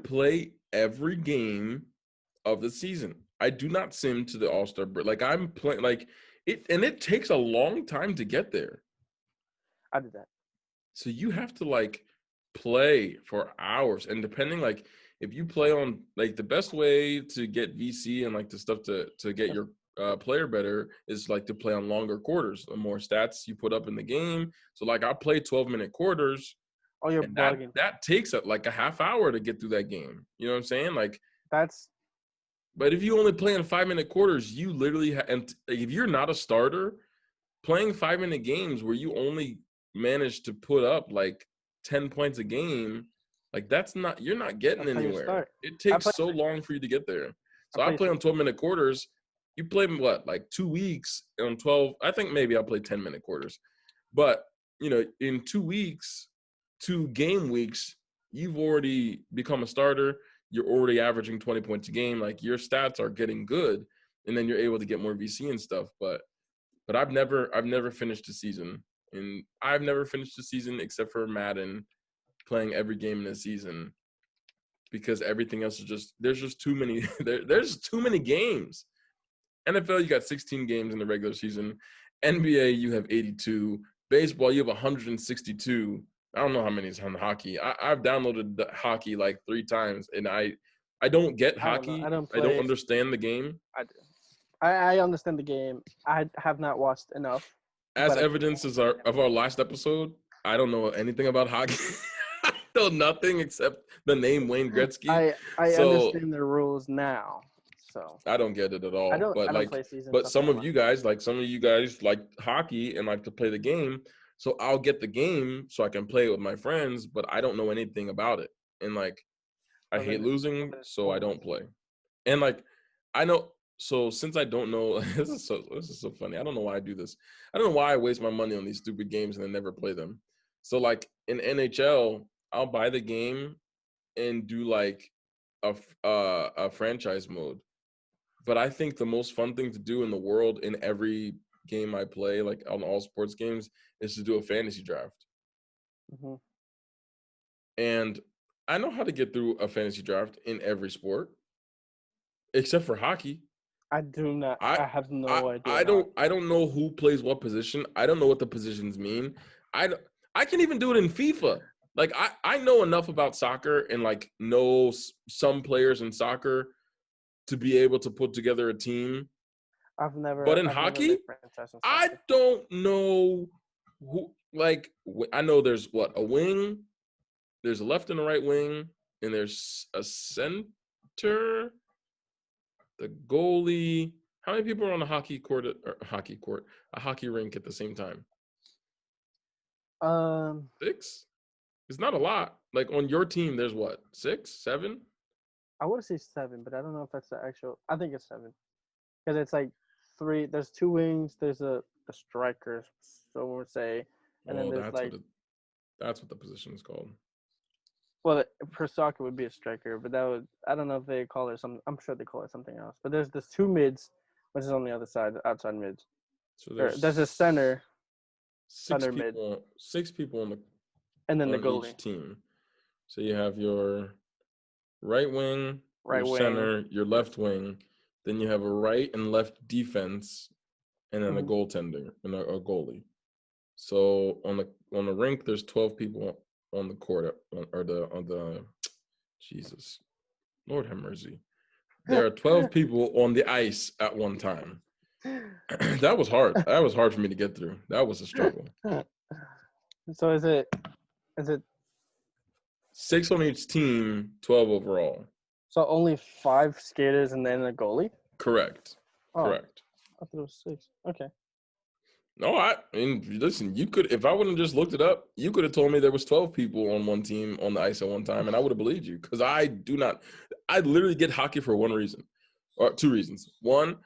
[SPEAKER 2] play every game of the season. I do not sim to the All-Star break. Like, I'm playing like it, and it takes a long time to get there.
[SPEAKER 1] I did that.
[SPEAKER 2] So you have to like play for hours, and depending, like, if you play on like, the best way to get VC and like the stuff to get your player better is like to play on longer quarters. The more stats you put up in the game. So like I play 12-minute quarters.
[SPEAKER 1] Oh, you're bugging.
[SPEAKER 2] That takes like a half hour to get through that game. You know what I'm saying? Like But if you only play in 5-minute quarters, you literally and if you're not a starter, playing 5-minute games where you only manage to put up like 10 points a game, like you're not getting anywhere. It takes so long for you to get there. So I play on 12-minute quarters. You play what, like 2 weeks on 12? I think maybe I'll play 10-minute quarters. But, in 2 weeks, 2 game weeks, you've already become a starter. You're already averaging 20 points a game. Like, your stats are getting good, and then you're able to get more VC and stuff. But I've never finished a season, and I've never finished a season except for Madden. playing every game in the season because everything else is there's just too many there's too many games. NFL, you got 16 games in the regular season. NBA, you have 82. Baseball, you have 162. I don't know how many is on hockey. I've downloaded the hockey like 3 times, and I don't get
[SPEAKER 1] I don't know.
[SPEAKER 2] hockey.
[SPEAKER 1] I don't
[SPEAKER 2] I don't
[SPEAKER 1] play.
[SPEAKER 2] understand the game.
[SPEAKER 1] I do. I understand the game. I have not watched enough.
[SPEAKER 2] As
[SPEAKER 1] But
[SPEAKER 2] evidence of our last episode, I don't know anything about hockey. I know nothing except the name Wayne Gretzky.
[SPEAKER 1] I
[SPEAKER 2] So
[SPEAKER 1] understand the rules now. So
[SPEAKER 2] I don't get it at all.
[SPEAKER 1] I don't play season
[SPEAKER 2] But
[SPEAKER 1] stuff anymore.
[SPEAKER 2] some of you guys like hockey and like to play the game. So I'll get the game so I can play it with my friends, but I don't know anything about it. And like, I hate losing, so I don't play. And like, I know. So since I don't know, this is so funny. I don't know why I do this. I don't know why I waste my money on these stupid games and then never play them. So like in NHL, I'll buy the game and do like a franchise mode. But I think the most fun thing to do in the world in every game I play, like on all sports games, is to do a fantasy draft.
[SPEAKER 1] Mm-hmm.
[SPEAKER 2] And I know how to get through a fantasy draft in every sport, except for hockey.
[SPEAKER 1] I do not.
[SPEAKER 2] I
[SPEAKER 1] I have no idea.
[SPEAKER 2] I don't know who plays what position. I don't know what the positions mean. I can even do it in FIFA. Like I know enough about soccer and like know some players in soccer to be able to put together a team.
[SPEAKER 1] I've never.
[SPEAKER 2] But in
[SPEAKER 1] I've never
[SPEAKER 2] hockey,
[SPEAKER 1] made franchise in
[SPEAKER 2] I
[SPEAKER 1] soccer.
[SPEAKER 2] don't know who. Like I know there's a wing, there's a left and a right wing, and there's a center, the goalie. How many people are on a hockey rink at the same time? 6? It's not a lot. Like on your team, there's what, 6, 7?
[SPEAKER 1] I would say 7, but I don't know if that's the actual. I think it's 7 because it's like 3. There's 2 wings. There's the striker, so we'll say, and then there's like.
[SPEAKER 2] That's what the position is called.
[SPEAKER 1] Well, for soccer would be a striker, but that would. I don't know if they call it some. I'm sure they call it something else. But there's 2 mids, which is on the other side, outside mids.
[SPEAKER 2] So
[SPEAKER 1] There's a center.
[SPEAKER 2] 6 people on the
[SPEAKER 1] and then the
[SPEAKER 2] on
[SPEAKER 1] goalie.
[SPEAKER 2] each team. So you have your right wing, your center, your left wing. Then you have a right and left defense, and then a goaltender and a goalie. So on the rink, there's 12 people on the court on the Jesus, Lord have mercy. There are 12 people on the ice at one time. That was hard. That was hard for me to get through. That was a struggle.
[SPEAKER 1] So is it
[SPEAKER 2] 6 on each team, 12 overall.
[SPEAKER 1] So only 5 skaters and then a goalie?
[SPEAKER 2] Correct. Correct.
[SPEAKER 1] I thought it was 6. Okay.
[SPEAKER 2] No, I mean, listen, you could, if I wouldn't have just looked it up, you could have told me there was 12 people on one team on the ice at one time, and I would have believed you, because I literally get hockey for one reason, or 2 reasons. 1,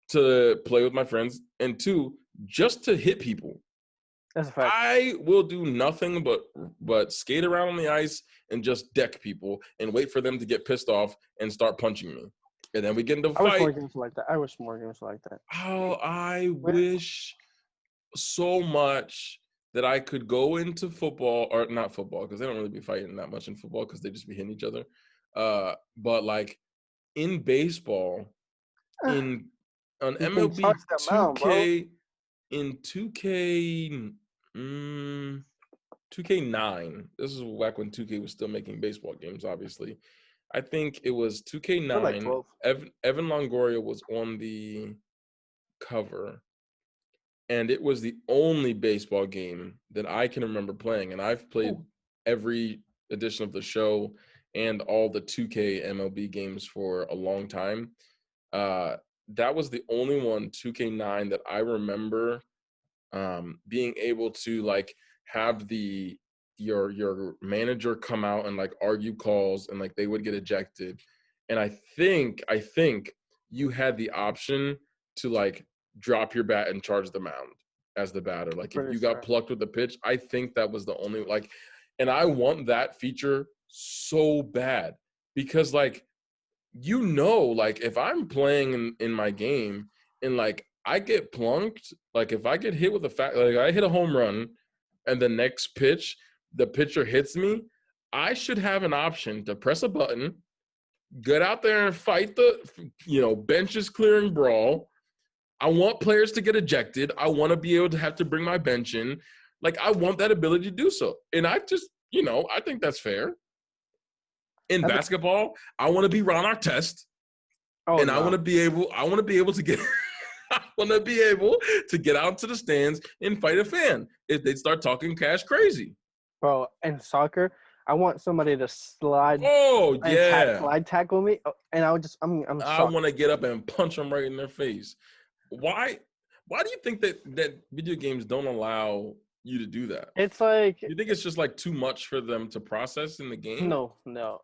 [SPEAKER 2] to play with my friends, and 2, just to hit people.
[SPEAKER 1] That's a fact.
[SPEAKER 2] I will do nothing but skate around on the ice and just deck people and wait for them to get pissed off and start punching me. And then we get into a fight.
[SPEAKER 1] I wish more games like that.
[SPEAKER 2] Oh, I wish so much that I could go into football, or not football, because they don't really be fighting that much in football because they just be hitting each other. But like in baseball, on MLB 2K, in 2K9, this is back when 2K was still making baseball games, obviously. I think it was 2K9.
[SPEAKER 1] Like 12.
[SPEAKER 2] Evan Longoria was on the cover. And it was the only baseball game that I can remember playing. And I've played every edition of the show and all the 2K MLB games for a long time. That was the only one, 2K9, that I remember being able to like have your manager come out and like argue calls, and like they would get ejected. And I think you had the option to like drop your bat and charge the mound as the batter. Like if you got plucked with the pitch, I think that was the only like, and I want that feature so bad, because like, like if I'm playing in my game and like I get plunked, like if I get hit with like I hit a home run and the next pitch, the pitcher hits me, I should have an option to press a button, get out there and fight the benches clearing brawl. I want players to get ejected. I want to be able to have to bring my bench in. Like, I want that ability to do so. And I just, I think that's fair. In basketball, I want to be Ron Artest. And I want to be able to get I want to be able to get out to the stands and fight a fan if they start talking cash crazy.
[SPEAKER 1] Bro, in soccer, I want somebody to slide.
[SPEAKER 2] Oh, yeah.
[SPEAKER 1] Slide tackle me, and I
[SPEAKER 2] want to get up and punch them right in their face. Why do you think that video games don't allow you to do that?
[SPEAKER 1] It's like,
[SPEAKER 2] you think it's just like too much for them to process in the game?
[SPEAKER 1] No.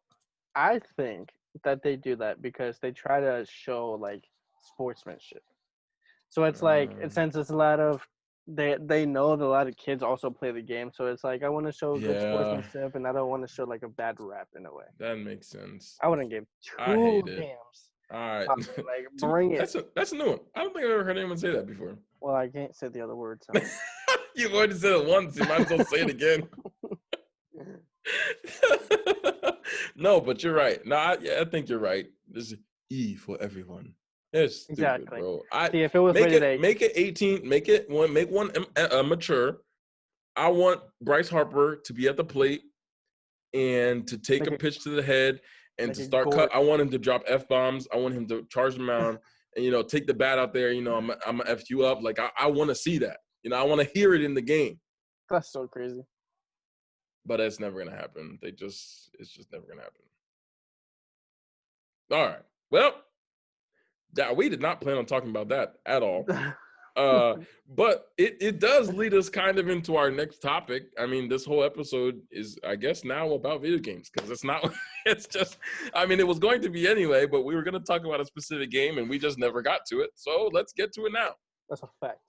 [SPEAKER 1] I think that they do that because they try to show like sportsmanship. So it's like, since it's a lot of they know that a lot of kids also play the game, so it's like I want to show good sportsmanship, and I don't want to show like a bad rap in a way.
[SPEAKER 2] That makes sense.
[SPEAKER 1] I wouldn't give
[SPEAKER 2] I hate
[SPEAKER 1] two
[SPEAKER 2] it.
[SPEAKER 1] damns.
[SPEAKER 2] All right,
[SPEAKER 1] like bring it.
[SPEAKER 2] That's a new one. I don't think I've ever heard anyone say that before.
[SPEAKER 1] Well, I can't say the other word. So.
[SPEAKER 2] You've already said it once. You might as well say it again. No, but you're right. No, I think you're right. This is E for everyone. It's stupid,
[SPEAKER 1] exactly,
[SPEAKER 2] bro.
[SPEAKER 1] See, if it was
[SPEAKER 2] make it 18. Make one mature. I want Bryce Harper to be at the plate and to take a pitch to the head and to start cut. I want him to drop F-bombs. I want him to charge them out and take the bat out there. I'm gonna F you up. Like I want to see that. I want to hear it in the game.
[SPEAKER 1] That's so crazy.
[SPEAKER 2] But it's never gonna happen. It's just never gonna happen. All right. Well, we did not plan on talking about that at all. But it does lead us kind of into our next topic. I mean, this whole episode is, I guess, now about video games, because it's not. It's just. I mean, it was going to be anyway, but we were going to talk about a specific game, and we just never got to it. So let's get to it now.
[SPEAKER 1] That's a fact.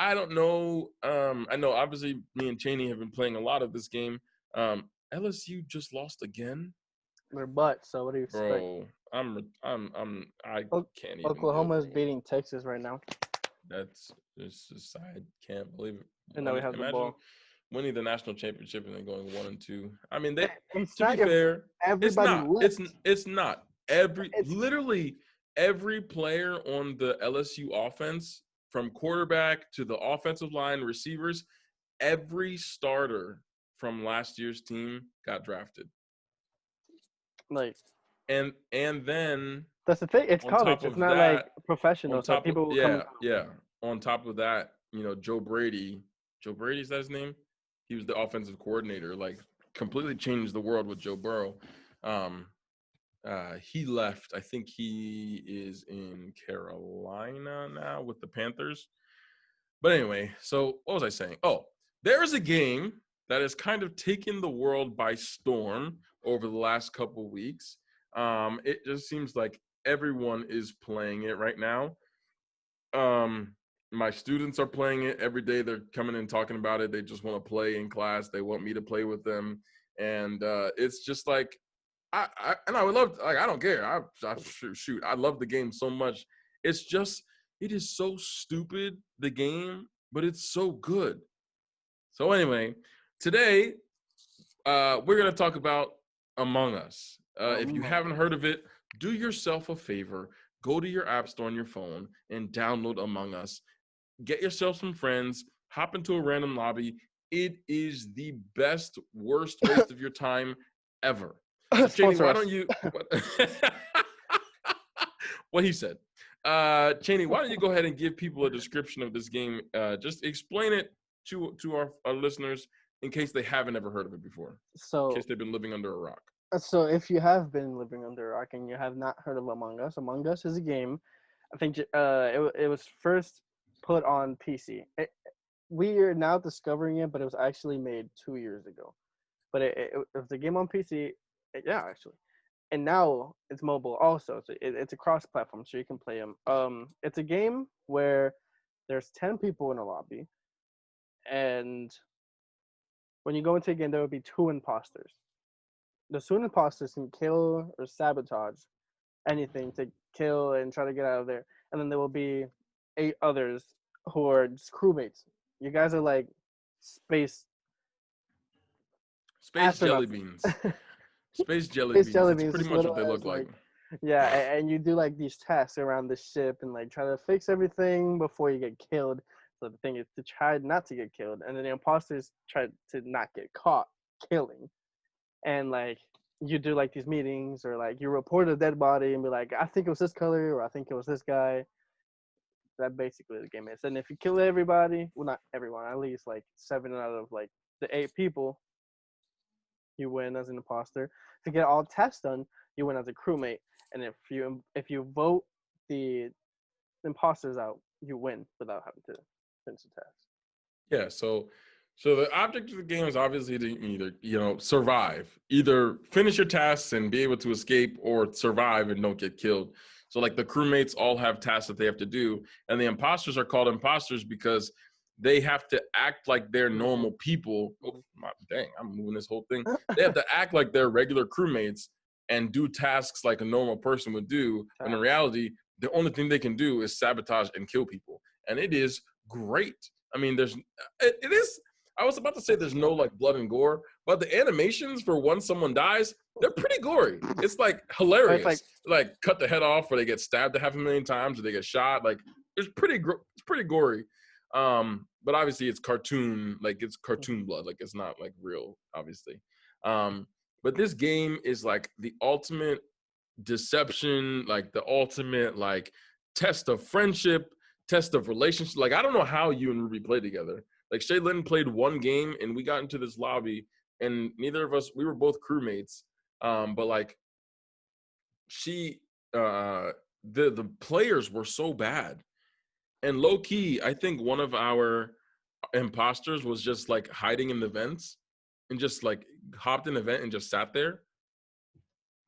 [SPEAKER 2] I don't know. I know obviously me and Cheney have been playing a lot of this game. LSU just lost again.
[SPEAKER 1] Their butt. So what do you expect?
[SPEAKER 2] Bro, I can't even.
[SPEAKER 1] Oklahoma is beating Texas right now.
[SPEAKER 2] It's just, I can't believe it.
[SPEAKER 1] And now we have the ball.
[SPEAKER 2] Winning the national championship and then going 1-2. I mean, to be fair, it's not. Literally every player on the LSU offense, from quarterback to the offensive line, receivers, every starter from last year's team got drafted.
[SPEAKER 1] Like,
[SPEAKER 2] and then
[SPEAKER 1] that's the thing. It's college. It's not like professional. So people
[SPEAKER 2] On top of that, Joe Brady. Joe Brady, is that his name? He was the offensive coordinator. Like, completely changed the world with Joe Burrow. He left. I think he is in Carolina now with the Panthers. But anyway, so what was I saying? Oh, there is a game that has kind of taken the world by storm over the last couple of weeks. It just seems like everyone is playing it right now. My students are playing it every day. They're coming in talking about it. They just want to play in class. They want me to play with them. And it's just like, I would love, like, I don't care. I love the game so much. It's just, it is so stupid, the game, but it's so good. So anyway, today, we're going to talk about Among Us. If you haven't heard of it, do yourself a favor. Go to your app store on your phone and download Among Us. Get yourself some friends. Hop into a random lobby. It is the best, worst waste of your time ever. So, Cheney, why don't you... What he said. Cheney, why don't you go ahead and give people a description of this game? Just explain it to our listeners in case they haven't ever heard of it before.
[SPEAKER 1] So,
[SPEAKER 2] in case they've been living under a rock.
[SPEAKER 1] So if you have been living under a rock and you have not heard of Among Us is a game. I think it was first put on PC. We are now discovering it, but it was actually made 2 years ago. But it was a game on PC. Actually. And now it's mobile also. So it's a cross-platform, so you can play them. It's a game where there's 10 people in a lobby. And when you go into a game, there will be 2 imposters. The 2 imposters can kill or sabotage anything to kill and try to get out of there. And then there will be 8 others who are just crewmates. You guys are like space
[SPEAKER 2] Space jelly
[SPEAKER 1] Astronauts.
[SPEAKER 2] beans. Space jelly
[SPEAKER 1] Space
[SPEAKER 2] beans.
[SPEAKER 1] jelly
[SPEAKER 2] That's
[SPEAKER 1] beans,
[SPEAKER 2] pretty
[SPEAKER 1] just
[SPEAKER 2] much
[SPEAKER 1] little
[SPEAKER 2] what they
[SPEAKER 1] as
[SPEAKER 2] look like.
[SPEAKER 1] like, yeah, and you do like these tests around the ship and like try to fix everything before you get killed. So the thing is to try not to get killed, and then the imposters try to not get caught killing. And like you do like these meetings, or like you report a dead body and be like, I think it was this color, or I think it was this guy. That basically the game is. And if you kill everybody, well, not everyone, at least like 7 out of like the 8 people, you win as an imposter. If you get all tests done, you win as a crewmate. And if you vote the imposters out, you win without having to finish the test.
[SPEAKER 2] Yeah, so the object of the game is obviously to either, survive. Either finish your tasks and be able to escape, or survive and don't get killed. So like the crewmates all have tasks that they have to do, and the imposters are called imposters because they have to act like they're normal people. Oh, dang, I'm moving this whole thing. They have to act like they're regular crewmates and do tasks like a normal person would do. When in reality, the only thing they can do is sabotage and kill people. And it is great. I mean, it is. I was about to say there's no like blood and gore, but the animations for when someone dies, they're pretty gory. It's like hilarious. Like cut the head off, or they get stabbed a half a million times, or they get shot. Like it's pretty gory. But obviously it's cartoon, like it's cartoon blood. Like it's not like real, obviously. But this game is like the ultimate deception, like the ultimate like test of friendship, test of relationship. Like I don't know how you and Ruby play together. Like Shay Lynn played one game and we got into this lobby, and neither of us, we were both crewmates. But like the players were so bad. And low key, I think one of our imposters was just like hiding in the vents and just like hopped in the vent and just sat there.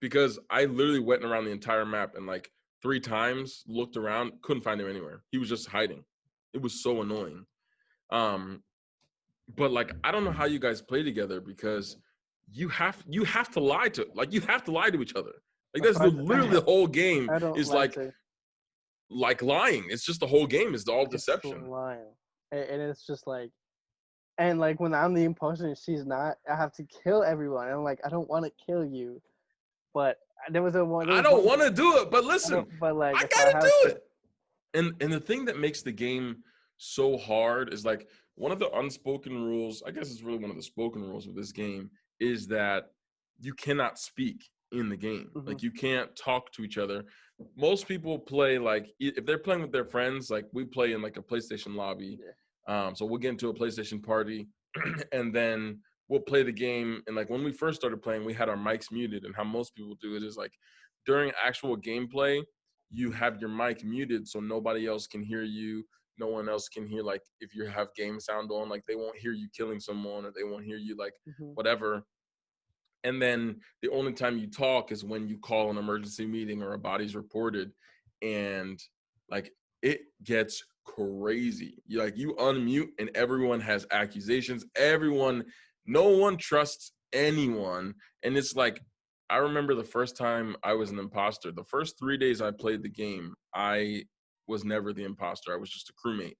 [SPEAKER 2] Because I literally went around the entire map and like 3 times looked around, couldn't find him anywhere. He was just hiding. It was so annoying. But like I don't know how you guys play together, because you have to lie to each other. Like that's literally the whole game is like lying. It's just the whole game is all deception.
[SPEAKER 1] Lying. And it's just like, and like when I'm the imposter and she's not, I have to kill everyone. And I'm like, I don't want to kill you, but there was one.
[SPEAKER 2] I don't want to do it, but listen,
[SPEAKER 1] but like
[SPEAKER 2] I gotta do it. And the thing that makes the game so hard is like one of the unspoken rules, I guess it's really one of the spoken rules of this game, is that you cannot speak in the game. Like you can't talk to each other. Most people play like, if they're playing with their friends, like we play in like a PlayStation lobby. So we'll get into a PlayStation party and then we'll play the game. And like when we first started playing, we had our mics muted, and how most people do it is like during actual gameplay, you have your mic muted so nobody else can hear you. No one else can hear, like if you have game sound on, like they won't hear you killing someone, or they won't hear you like whatever. And then the only time you talk is when you call an emergency meeting or a body's reported. And like it gets crazy. You unmute and everyone has accusations. No one trusts anyone. And it's like, I remember the first time I was an imposter, the first 3 days I played the game, I was never the imposter. I was just a crewmate.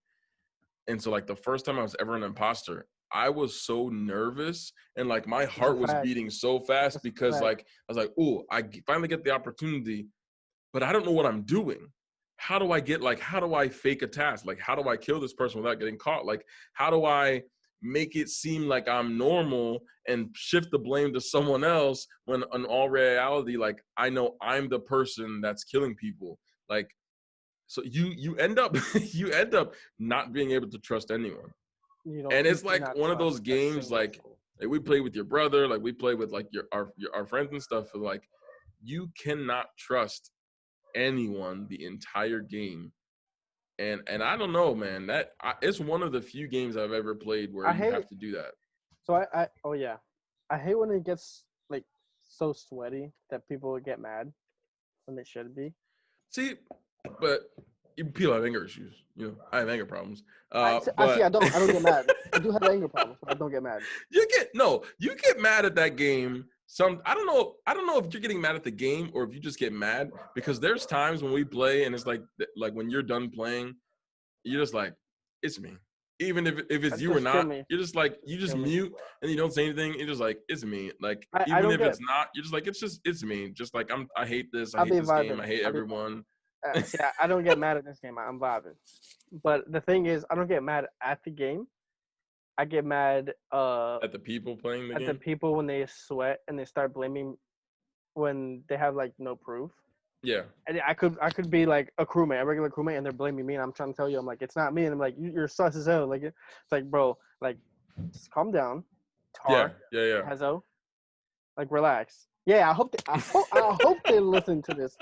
[SPEAKER 2] And so like the first time I was ever an imposter, I was so nervous, and like my heart was beating so fast because like I was like, oh, I finally get the opportunity, but I don't know what I'm doing. How do I fake a task? Like, how do I kill this person without getting caught? Like, how do I make it seem like I'm normal and shift the blame to someone else when in all reality, like I know I'm the person that's killing people. Like, so you end up not being able to trust anyone. And it's like one of those games like we play with your brother, like we play with like our friends and stuff. Like you cannot trust anyone the entire game. And I don't know, man. It's one of the few games I've ever played where you have to do that.
[SPEAKER 1] So I hate when it gets like so sweaty that people get mad when they should be.
[SPEAKER 2] See, but people have anger issues. I have anger problems.
[SPEAKER 1] I don't get mad. I do have anger problems, but I don't get mad.
[SPEAKER 2] You get mad at that game. I don't know if you're getting mad at the game or if you just get mad, because there's times when we play and it's like when you're done playing, you're just like, it's me. even if it's you or
[SPEAKER 1] Just kill
[SPEAKER 2] not,
[SPEAKER 1] me.
[SPEAKER 2] you're just like you
[SPEAKER 1] Just
[SPEAKER 2] just
[SPEAKER 1] kill me.
[SPEAKER 2] mute and you don't say anything. You're just like it's me. Like
[SPEAKER 1] I
[SPEAKER 2] even
[SPEAKER 1] don't
[SPEAKER 2] if
[SPEAKER 1] get.
[SPEAKER 2] it's not, you're just like it's me. Just like I hate this. I
[SPEAKER 1] I'll
[SPEAKER 2] hate
[SPEAKER 1] be
[SPEAKER 2] this game.
[SPEAKER 1] vibing.
[SPEAKER 2] I hate
[SPEAKER 1] I'll be.
[SPEAKER 2] everyone.
[SPEAKER 1] See, I don't get mad at this game. I'm vibing. But the thing is, I don't get mad at the game. I get mad
[SPEAKER 2] At the people playing the
[SPEAKER 1] at the
[SPEAKER 2] game.
[SPEAKER 1] people when they sweat and they start blaming when they have like no proof.
[SPEAKER 2] Yeah,
[SPEAKER 1] And I could be like a crewmate, a regular crewmate, and they're blaming me, and I'm trying to tell you, I'm like, it's not me, and I'm like, you're sus as hell. Like it's like, bro, like, just calm down,
[SPEAKER 2] yeah,
[SPEAKER 1] Tar,
[SPEAKER 2] yeah, yeah.
[SPEAKER 1] Hezo, like relax. Yeah, I hope they listen to this.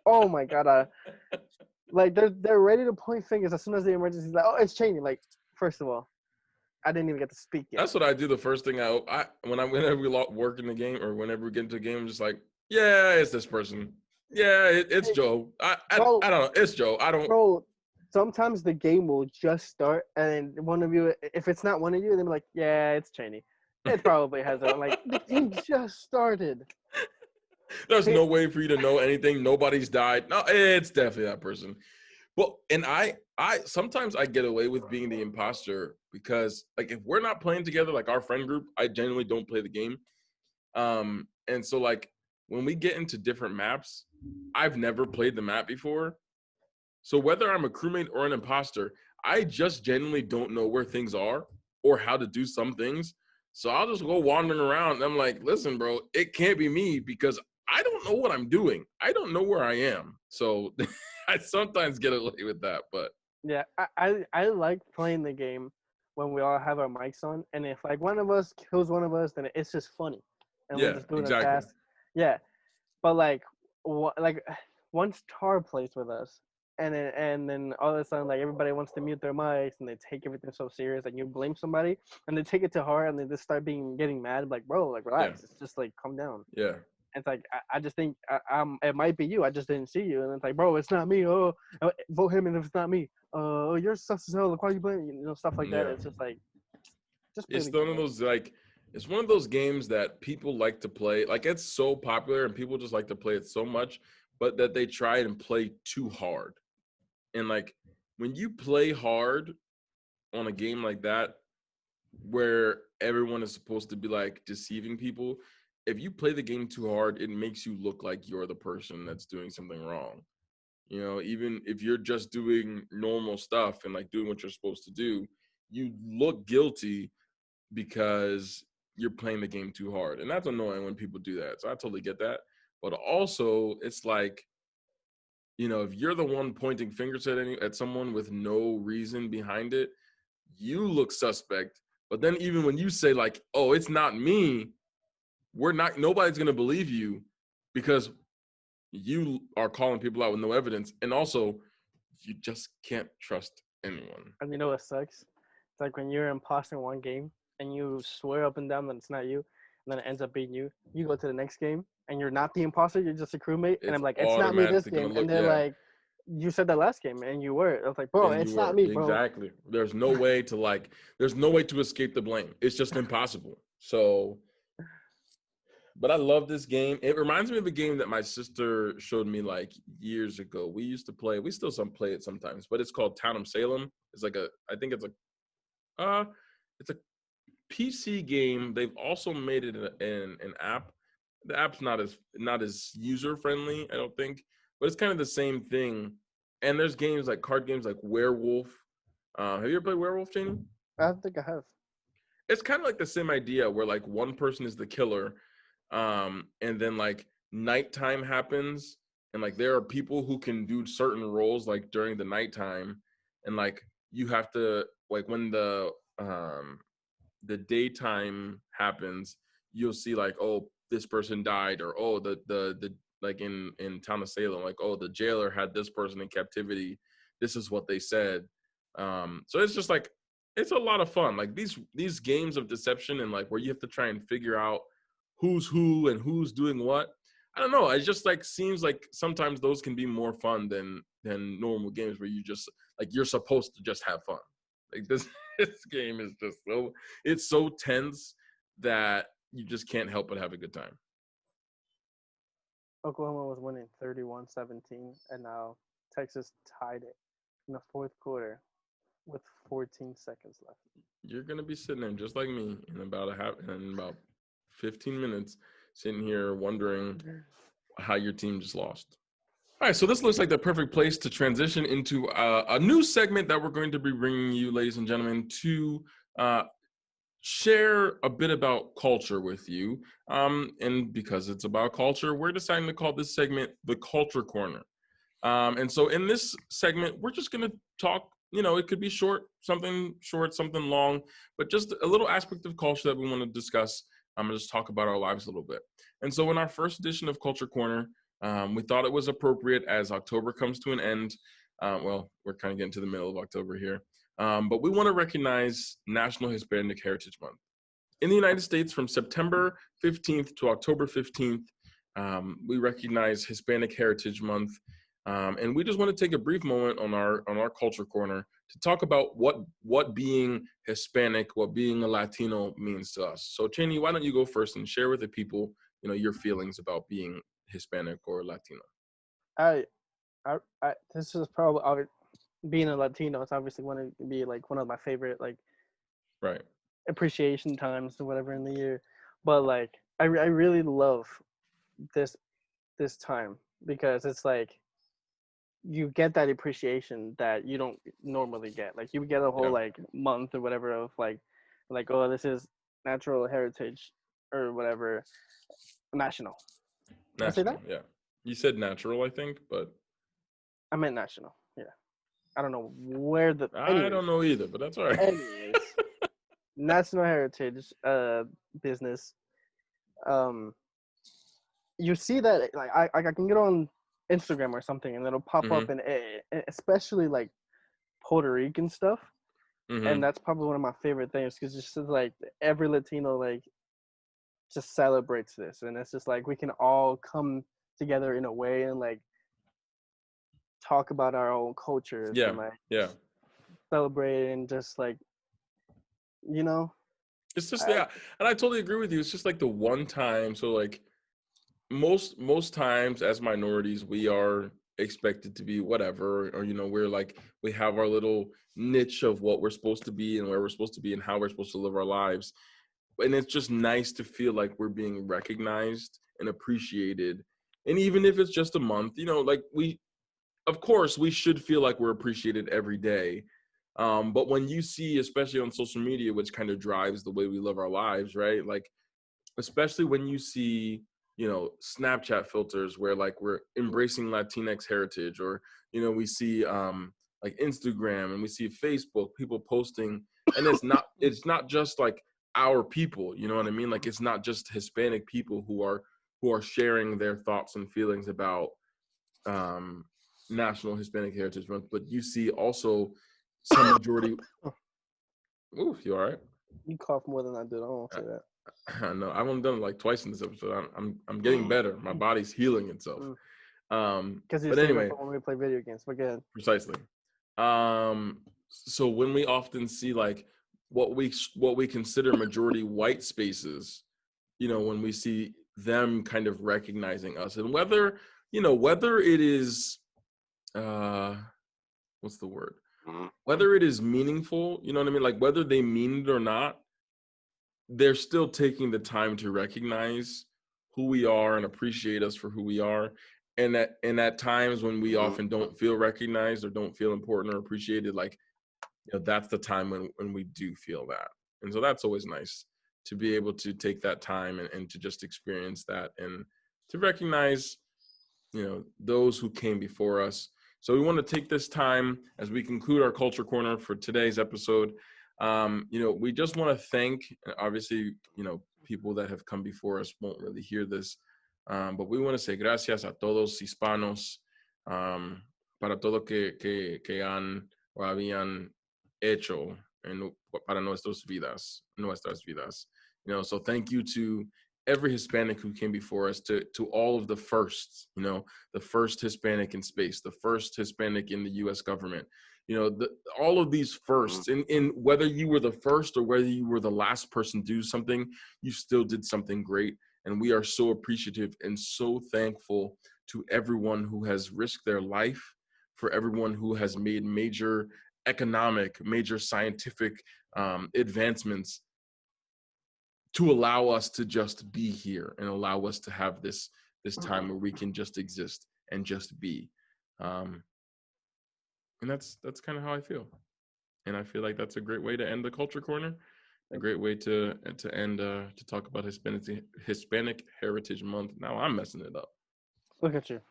[SPEAKER 1] Oh my god, like they're ready to point fingers as soon as the emergency's like, oh, it's changing. Like, first of all, I didn't even get to speak yet.
[SPEAKER 2] That's what I do. The first thing whenever we work in the game or whenever we get into a game, I'm just like, yeah, it's this person. Yeah, it's
[SPEAKER 1] Hey,
[SPEAKER 2] Joe.
[SPEAKER 1] bro,
[SPEAKER 2] I don't know. It's Joe. I don't.
[SPEAKER 1] bro. Sometimes the game will just start, and one of you, if it's not one of you, they're like, yeah, it's Cheney. It probably has a like the game just started.
[SPEAKER 2] There's no way for you to know anything. Nobody's died. No, it's definitely that person. Well, and I sometimes I get away with being the imposter because like if we're not playing together, like our friend group, I genuinely don't play the game. And so like when we get into different maps, I've never played the map before. So whether I'm a crewmate or an imposter, I just genuinely don't know where things are or how to do some things. So I'll just go wandering around and I'm like, listen, bro, it can't be me because I don't know what I'm doing. I don't know where I am. So I sometimes get away with that, but
[SPEAKER 1] Yeah, I like playing the game when we all have our mics on, and if like one of us kills one of us, then it's just funny, and we're
[SPEAKER 2] yeah,
[SPEAKER 1] just doing a
[SPEAKER 2] exactly.
[SPEAKER 1] task. Yeah, but like, like once Tar plays with us, and then all of a sudden like everybody wants to mute their mics and they take everything so serious, like you blame somebody and they take it to heart and they just start getting mad. Like, bro, like
[SPEAKER 2] Yeah,
[SPEAKER 1] relax. It's just like calm down.
[SPEAKER 2] yeah.
[SPEAKER 1] It's like I just think it might be you. I just didn't see you, and it's like, bro, it's not me. Oh, vote him, and if it's not me, oh, you're sus as hell. Like, why are you blaming? You know, stuff like that.
[SPEAKER 2] Yeah.
[SPEAKER 1] It's just like, just play
[SPEAKER 2] It's
[SPEAKER 1] the
[SPEAKER 2] one
[SPEAKER 1] game,
[SPEAKER 2] of
[SPEAKER 1] man.
[SPEAKER 2] those like it's one of those games that people like to play. Like it's so popular and people just like to play it so much, but that they try and play too hard. And like when you play hard on a game like that, where everyone is supposed to be like deceiving people, if you play the game too hard, it makes you look like you're the person that's doing something wrong. You know, even if you're just doing normal stuff and like doing what you're supposed to do, you look guilty because you're playing the game too hard. And that's annoying when people do that. So I totally get that. But also, it's like, you know, if you're the one pointing fingers at someone with no reason behind it, you look suspect. But then even when you say like, "Oh, it's not me," nobody's going to believe you because you are calling people out with no evidence. And also, you just can't trust anyone.
[SPEAKER 1] And you know what sucks? It's like when you're imposter in one game and you swear up and down that it's not you, and then it ends up being you. You go to the next game and you're not the imposter. You're just a crewmate, and
[SPEAKER 2] It's
[SPEAKER 1] I'm like, it's not me this
[SPEAKER 2] automatically going
[SPEAKER 1] game,
[SPEAKER 2] to
[SPEAKER 1] and
[SPEAKER 2] look,
[SPEAKER 1] they're
[SPEAKER 2] yeah.
[SPEAKER 1] like, you said that last game and you were. I was like, bro,
[SPEAKER 2] And you
[SPEAKER 1] it's not
[SPEAKER 2] were
[SPEAKER 1] me, bro.
[SPEAKER 2] exactly. There's no way to escape the blame. It's just impossible. So, but I love this game. It reminds me of a game that my sister showed me like years ago. We used to play. We still some play it sometimes, but it's called Town of Salem. It's like I think it's a PC game. They've also made it an app. The app's not as user friendly, I don't think, but it's kind of the same thing. And there's games like card games like Werewolf. Have you ever played Werewolf, Janie?
[SPEAKER 1] I think I have.
[SPEAKER 2] It's kind of like the same idea where like one person is the killer, and then like nighttime happens, and like there are people who can do certain roles like during the nighttime, and like you have to like when the daytime happens, you'll see like, oh, this person died, or oh, the like in Town of Salem, like, oh, the jailer had this person in captivity. This is what they said. So it's just like it's a lot of fun. Like these games of deception and like where you have to try and figure out who's who and who's doing what. I don't know. It just like seems like sometimes those can be more fun than normal games where you just like you're supposed to just have fun. Like this this game is just it's so tense that you just can't help but have a good time.
[SPEAKER 1] Oklahoma was winning 31-17, and now Texas tied it in the fourth quarter. with 14 seconds left.
[SPEAKER 2] You're gonna be sitting there just like me in about 15 minutes, sitting here wondering how your team just lost. All right, so this looks like the perfect place to transition into a new segment that we're going to be bringing you, ladies and gentlemen, to share a bit about culture with you. And because it's about culture, we're deciding to call this segment the Culture Corner. And so in this segment, we're just going to talk, it could be something short, something long, but just a little aspect of culture that we want to discuss. I'm going to just talk about our lives a little bit. And so in our first edition of Culture Corner, we thought it was appropriate as October comes to an end. Well, we're kind of getting to the middle of October here. But we want to recognize National Hispanic Heritage Month. In the United States, from September 15th to October 15th, we recognize Hispanic Heritage Month. And we just want to take a brief moment on our Culture Corner to talk about what being Hispanic, what being a Latino means to us. So, Cheney, why don't you go first and share with the people, your feelings about being Hispanic or Latino?
[SPEAKER 1] I, this is probably being a Latino. It's obviously one to be like one of my favorite like
[SPEAKER 2] Right.
[SPEAKER 1] appreciation times or whatever in the year. But like, I really love this time because it's like you get that appreciation that you don't normally get. Like you get a whole
[SPEAKER 2] Yeah.
[SPEAKER 1] like month or whatever of like oh, this is natural heritage or whatever national. Did I say
[SPEAKER 2] National,
[SPEAKER 1] that?
[SPEAKER 2] yeah. You said natural, I think, but
[SPEAKER 1] I meant national. Yeah. I don't know where the
[SPEAKER 2] I
[SPEAKER 1] anyways.
[SPEAKER 2] don't know either, but that's all right.
[SPEAKER 1] Anyways. National heritage business. Um you see that like I can get on Instagram or something and it'll pop
[SPEAKER 2] Mm-hmm.
[SPEAKER 1] up in especially like Puerto Rican stuff. And
[SPEAKER 2] Mm-hmm.
[SPEAKER 1] that's probably one of my favorite things because it's just like every Latino like just celebrates this, and it's just like we can all come together in a way and like talk about our own cultures
[SPEAKER 2] Yeah.
[SPEAKER 1] and like
[SPEAKER 2] Yeah.
[SPEAKER 1] celebrate and just like you know
[SPEAKER 2] It's just,
[SPEAKER 1] I,
[SPEAKER 2] yeah, and I totally agree with you. It's just like the one time. So like most times as minorities, we are expected to be whatever, or we're like we have our little niche of what we're supposed to be and where we're supposed to be and how we're supposed to live our lives. And it's just nice to feel like we're being recognized and appreciated. And even if it's just a month, like of course, we should feel like we're appreciated every day. But when you see, especially on social media, which kind of drives the way we live our lives, right? Like, especially when you see, Snapchat filters where like we're embracing Latinx heritage, or, we see like Instagram and we see Facebook, people posting, and it's not just like our people, you know what I mean? Like it's not just Hispanic people who are sharing their thoughts and feelings about um National Hispanic Heritage Month, but you see also some majority. Ooh, you all right?
[SPEAKER 1] you cough more than I did. I don't say that.
[SPEAKER 2] I know I've only done it like twice in this episode. I'm getting better. My body's healing itself.
[SPEAKER 1] Because you're
[SPEAKER 2] But
[SPEAKER 1] saving it
[SPEAKER 2] anyway,
[SPEAKER 1] for when we play video games. But go ahead.
[SPEAKER 2] precisely. So when we often see like what we consider majority white spaces, when we see them kind of recognizing us, and whether it is what's the word? Whether it is meaningful, you know what I mean? Like whether they mean it or not, they're still taking the time to recognize who we are and appreciate us for who we are. And at times when we often don't feel recognized or don't feel important or appreciated, like, that's the time when we do feel that. And so that's always nice to be able to take that time and to just experience that and to recognize, those who came before us. So we want to take this time as we conclude our Culture Corner for today's episode. We just want to thank, obviously, people that have come before us won't really hear this, but we want to say gracias a todos hispanos, para todo que han o habían hecho para nuestras vidas. So thank you to every Hispanic who came before us, to all of the firsts, the first Hispanic in space, the first Hispanic in the U.S. government, all of these firsts, in whether you were the first or whether you were the last person to do something, you still did something great. And we are so appreciative and so thankful to everyone who has risked their life, for everyone who has made major economic, major scientific advancements to allow us to just be here and allow us to have this time where we can just exist and just be. And that's kind of how I feel. And I feel like that's a great way to end the Culture Corner. A great way to end to talk about Hispanic Heritage Month. Now I'm messing it up.
[SPEAKER 1] Look at you.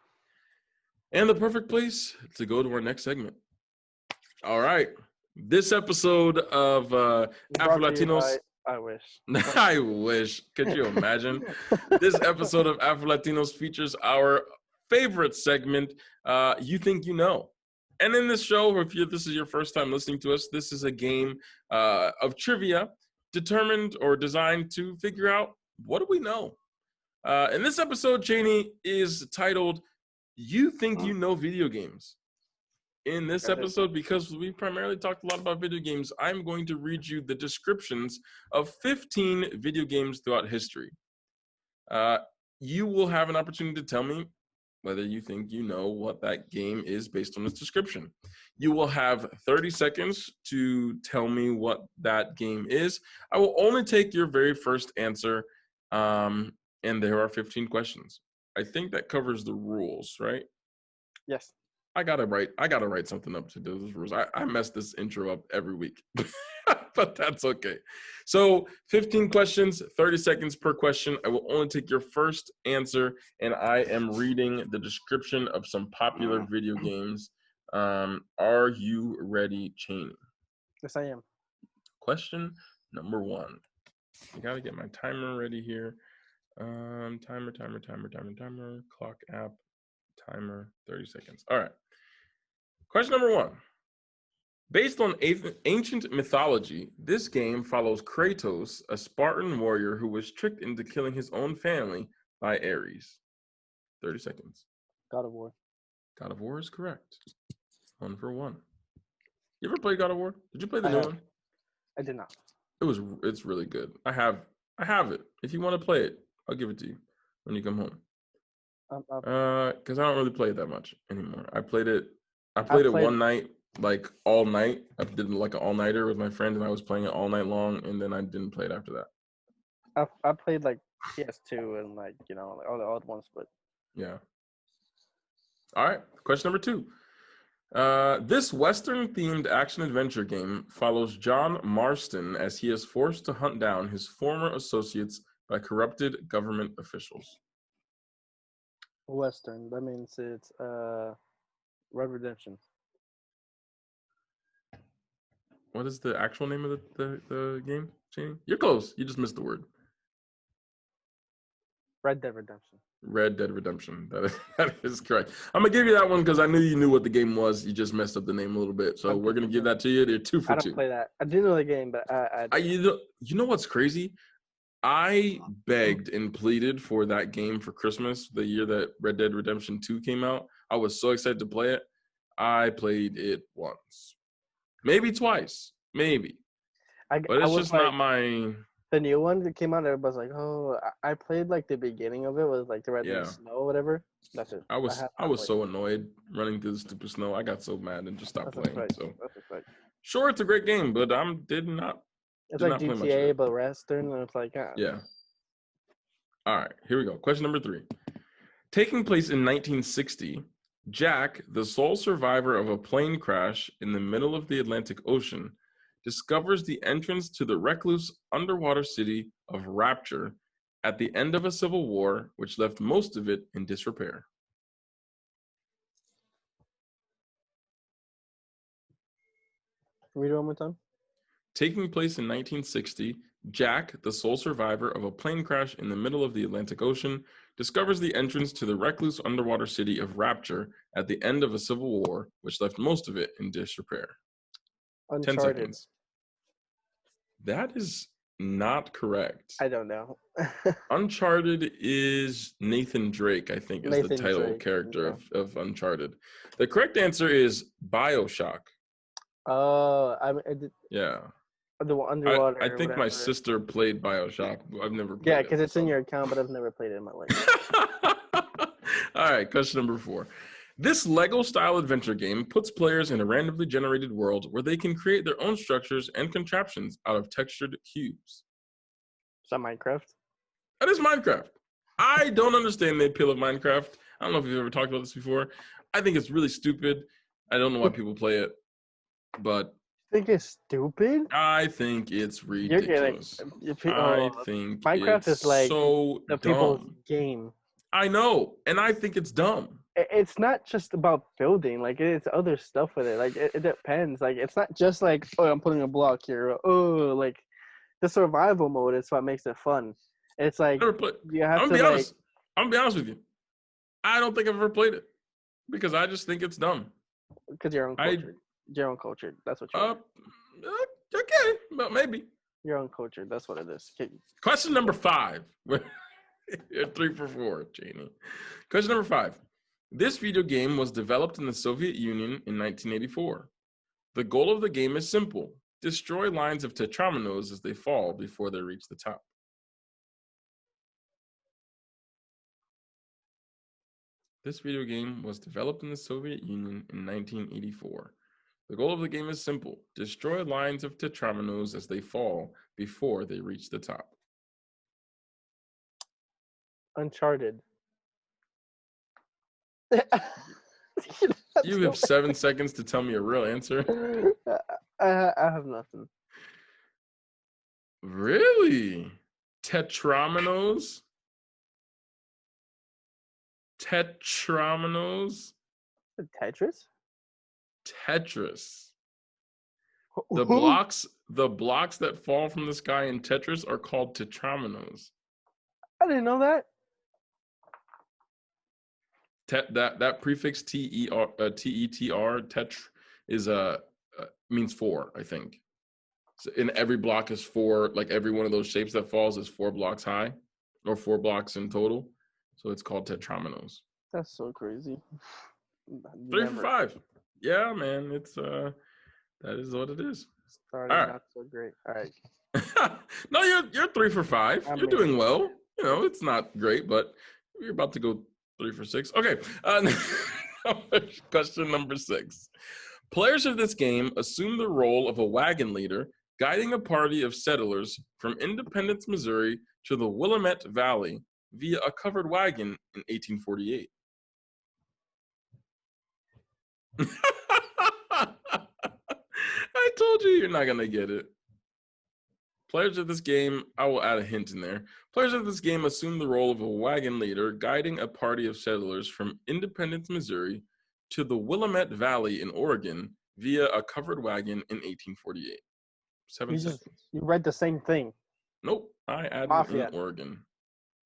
[SPEAKER 2] And the perfect place to go to our next segment. All right. This episode of AfroLatinos.
[SPEAKER 1] I wish.
[SPEAKER 2] I wish. Could you imagine? This episode of AfroLatinos features our favorite segment, You Think You Know. And in this show, if this is your first time listening to us, this is a game of trivia determined or designed to figure out what do we know. And this episode, Cheney, is titled You Think You Know Video Games. In this episode, because we primarily talked a lot about video games, I'm going to read you the descriptions of 15 video games throughout history. You will have an opportunity to tell me whether you think you know what that game is based on this description. You will have 30 seconds to tell me what that game is. I will only take your very first answer, and there are 15 questions. I think that covers the rules, right?
[SPEAKER 1] Yes.
[SPEAKER 2] I gotta write something up to do those rules. I mess this intro up every week, but that's okay. So 15 questions, 30 seconds per question. I will only take your first answer, and I am reading the description of some popular video games. Are you ready, Cheney?
[SPEAKER 1] Yes, I am.
[SPEAKER 2] Question number 1. I gotta get my timer ready here. Timer, clock app, timer, 30 seconds. All right. Question number 1. Based on ancient mythology, this game follows Kratos, a Spartan warrior who was tricked into killing his own family by Ares. 30 seconds.
[SPEAKER 1] God of War.
[SPEAKER 2] God of War is correct. 1 for 1. You ever play God of War? Did you play the new one?
[SPEAKER 1] I did not.
[SPEAKER 2] It's really good. I have it. If you want to play it, I'll give it to you when you come home. Because I don't really play it that much anymore. I played it one night, like all night. I did like an all-nighter with my friend, and I was playing it all night long, and then I didn't play it after that.
[SPEAKER 1] I played like PS2 and like all the old ones, but
[SPEAKER 2] yeah. All right. Question number 2. This Western-themed action-adventure game follows John Marston as he is forced to hunt down his former associates by corrupted government officials.
[SPEAKER 1] Western. That means it's Red Redemption.
[SPEAKER 2] What is the actual name of the game, Cheney? You're close. You just missed the word.
[SPEAKER 1] Red Dead Redemption.
[SPEAKER 2] Red Dead Redemption. That is correct. I'm going to give you that one because I knew you knew what the game was. You just messed up the name a little bit. So we're going to give that to you. They're 2 for 2.
[SPEAKER 1] I don't play that. I do know the game, but
[SPEAKER 2] you know what's crazy? I begged and pleaded for that game for Christmas the year that Red Dead Redemption 2 came out. I was so excited to play it. I played it once. Maybe twice. Maybe. But it's just not my...
[SPEAKER 1] The new one that came out, everybody's like, oh, I played like the beginning of it was like the red and snow or whatever. That's it.
[SPEAKER 2] I was so annoyed running through the stupid snow. I got so mad and just stopped playing. So sure, it's a great game, but did not.
[SPEAKER 1] It's like GTA but Western, and it's like
[SPEAKER 2] yeah. All right, here we go. Question number 3. Taking place in 1960, Jack, the sole survivor of a plane crash in the middle of the Atlantic Ocean, discovers the entrance to the recluse underwater city of Rapture at the end of a civil war, which left most of it in disrepair.
[SPEAKER 1] Read it one more time.
[SPEAKER 2] Taking place in 1960, Jack, the sole survivor of a plane crash in the middle of the Atlantic Ocean, discovers the entrance to the recluse underwater city of Rapture at the end of a civil war, which left most of it in disrepair.
[SPEAKER 1] Uncharted.
[SPEAKER 2] 10 seconds. That is not correct.
[SPEAKER 1] I don't know.
[SPEAKER 2] Uncharted is Nathan Drake, I think, is the title character of Uncharted. The correct answer is BioShock.
[SPEAKER 1] Oh,
[SPEAKER 2] yeah.
[SPEAKER 1] The underwater.
[SPEAKER 2] I think my sister played BioShock. I've never played it.
[SPEAKER 1] Yeah, because it's in your account, but I've never played it in my life.
[SPEAKER 2] All right, question number 4. This Lego-style adventure game puts players in a randomly generated world where they can create their own structures and contraptions out of textured cubes.
[SPEAKER 1] Is that Minecraft?
[SPEAKER 2] That is Minecraft. I don't understand the appeal of Minecraft. I don't know if you've ever talked about this before. I think it's really stupid. I don't know why people play it, but
[SPEAKER 1] Think it's stupid?
[SPEAKER 2] I think it's
[SPEAKER 1] You're getting
[SPEAKER 2] ridiculous. I think
[SPEAKER 1] Minecraft is
[SPEAKER 2] it's
[SPEAKER 1] like
[SPEAKER 2] so
[SPEAKER 1] the people's
[SPEAKER 2] dumb.
[SPEAKER 1] game.
[SPEAKER 2] I know, and I think it's dumb.
[SPEAKER 1] It's not just about building. Like it's other stuff with it. Like it depends. Like it's not just like, oh, I'm putting a block here. Oh, like the survival mode is what makes it fun. It's like
[SPEAKER 2] Never played.
[SPEAKER 1] you have
[SPEAKER 2] I'm
[SPEAKER 1] to
[SPEAKER 2] gonna be
[SPEAKER 1] like
[SPEAKER 2] honest. I'm gonna be honest with you. I don't think I've ever played it because I just think it's dumb.
[SPEAKER 1] because you're uncultured. You're uncultured. That's what you are.
[SPEAKER 2] Okay, but maybe.
[SPEAKER 1] You're uncultured. That's what it is.
[SPEAKER 2] Question number 5. You're 3 for 4, Janie. Question number 5. This video game was developed in the Soviet Union in 1984. The goal of the game is simple. Destroy lines of tetrominoes as they fall before they reach the top. This video game was developed in the Soviet Union in 1984. The goal of the game is simple. Destroy lines of tetrominoes as they fall before they reach the top.
[SPEAKER 1] Uncharted.
[SPEAKER 2] You have 7 seconds to tell me a real answer.
[SPEAKER 1] I have nothing.
[SPEAKER 2] Really? Tetrominoes? Tetrominoes?
[SPEAKER 1] Tetris?
[SPEAKER 2] Tetris. The blocks that fall from the sky in Tetris are called tetrominoes.
[SPEAKER 1] I didn't know that.
[SPEAKER 2] That prefix tetr tetr is means 4, I think. So in every block is 4, like every one of those shapes that falls is 4 blocks high, or 4 blocks in total. So it's called tetrominoes.
[SPEAKER 1] That's so crazy.
[SPEAKER 2] 3 for 5. Yeah, man, it's that is what it is.
[SPEAKER 1] Started
[SPEAKER 2] All right.
[SPEAKER 1] not so great. All right.
[SPEAKER 2] No, you're 3 for 5. You're doing well. You know, it's not great, but you're about to go 3 for 6. Okay. Question number 6. Players of this game assume the role of a wagon leader guiding a party of settlers from Independence, Missouri to the Willamette Valley via a covered wagon in 1848. I told you you're not going to get it. Players of this game, I will add a hint in there. Players of this game assume the role of a wagon leader guiding a party of settlers from Independence, Missouri to the Willamette Valley in Oregon via a covered wagon in 1848. 7 seconds.
[SPEAKER 1] You read the same thing.
[SPEAKER 2] Nope. I added
[SPEAKER 1] Mafia.
[SPEAKER 2] in Oregon.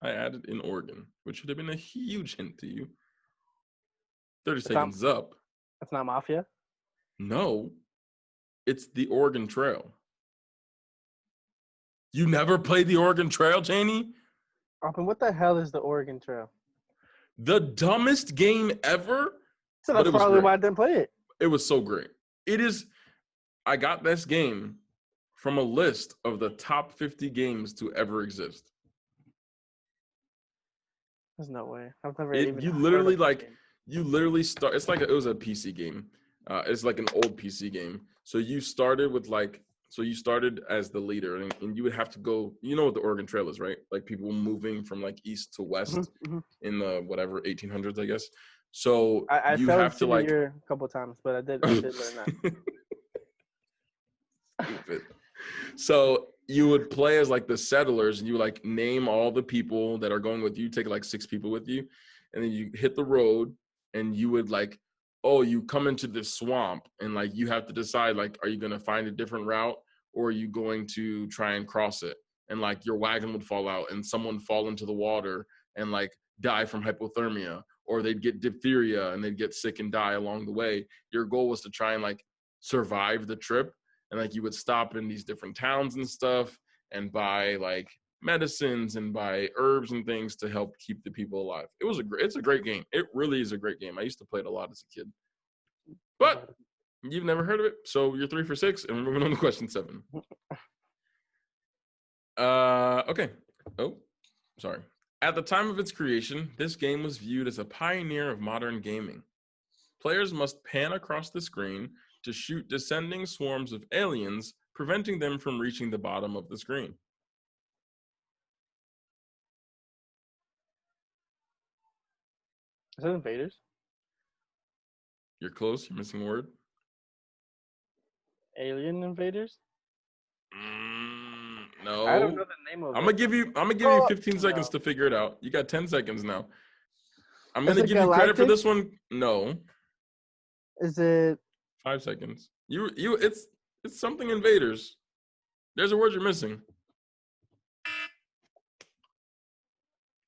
[SPEAKER 2] I added in Oregon, which should have been a huge hint to you. 30 seconds up.
[SPEAKER 1] That's not Mafia?
[SPEAKER 2] No. It's the Oregon Trail. You never played the Oregon Trail, Janie?
[SPEAKER 1] Aubyn, what the hell is the Oregon Trail?
[SPEAKER 2] The dumbest game ever.
[SPEAKER 1] So that's probably why I didn't play it.
[SPEAKER 2] It was so great. It is. I got this game from a list of the top 50 games to ever exist.
[SPEAKER 1] There's no way. I've never even.
[SPEAKER 2] You literally you literally start. It's like it was a PC game. It's like an old PC game. So you started with So you started as the leader, and you would have to go. You know what the Oregon Trail is, right? Like people moving from like east to west in the whatever 1800s, I guess. So
[SPEAKER 1] I
[SPEAKER 2] you
[SPEAKER 1] fell
[SPEAKER 2] have to like
[SPEAKER 1] a couple times, but I did learn that.
[SPEAKER 2] Stupid. So you would play as like the settlers, and you like name all the people that are going with you. Take like 6 people with you, and then you hit the road, and you would like. Oh, you come into this swamp and like you have to decide like, are you going to find a different route or are you going to try and cross it? And like your wagon would fall out and someone fall into the water and like die from hypothermia, or they'd get diphtheria and they'd get sick and die along the way. Your goal was to try and like survive the trip. And like you would stop in these different towns and stuff and buy like medicines and buy herbs and things to help keep the people alive. It's a great game. It really is a great game. I used to play it a lot as a kid. But you've never heard of it, so you're 3 for 6, and we're moving on to question 7. Okay. Oh, sorry. At the time of its creation, this game was viewed as a pioneer of modern gaming. players must pan across the screen to shoot descending swarms of aliens, preventing them from reaching the bottom of the screen.
[SPEAKER 1] Is it Invaders?
[SPEAKER 2] You're close. You're missing a word.
[SPEAKER 1] Alien Invaders?
[SPEAKER 2] No.
[SPEAKER 1] I don't know the name of it.
[SPEAKER 2] I'm gonna give you 15 seconds
[SPEAKER 1] no. to
[SPEAKER 2] figure it out. You got 10 seconds now. I'm
[SPEAKER 1] Is
[SPEAKER 2] gonna
[SPEAKER 1] it
[SPEAKER 2] give you credit for
[SPEAKER 1] Galactic?
[SPEAKER 2] this one. No.
[SPEAKER 1] Is it
[SPEAKER 2] 5 seconds. It's something Invaders. There's a word you're missing.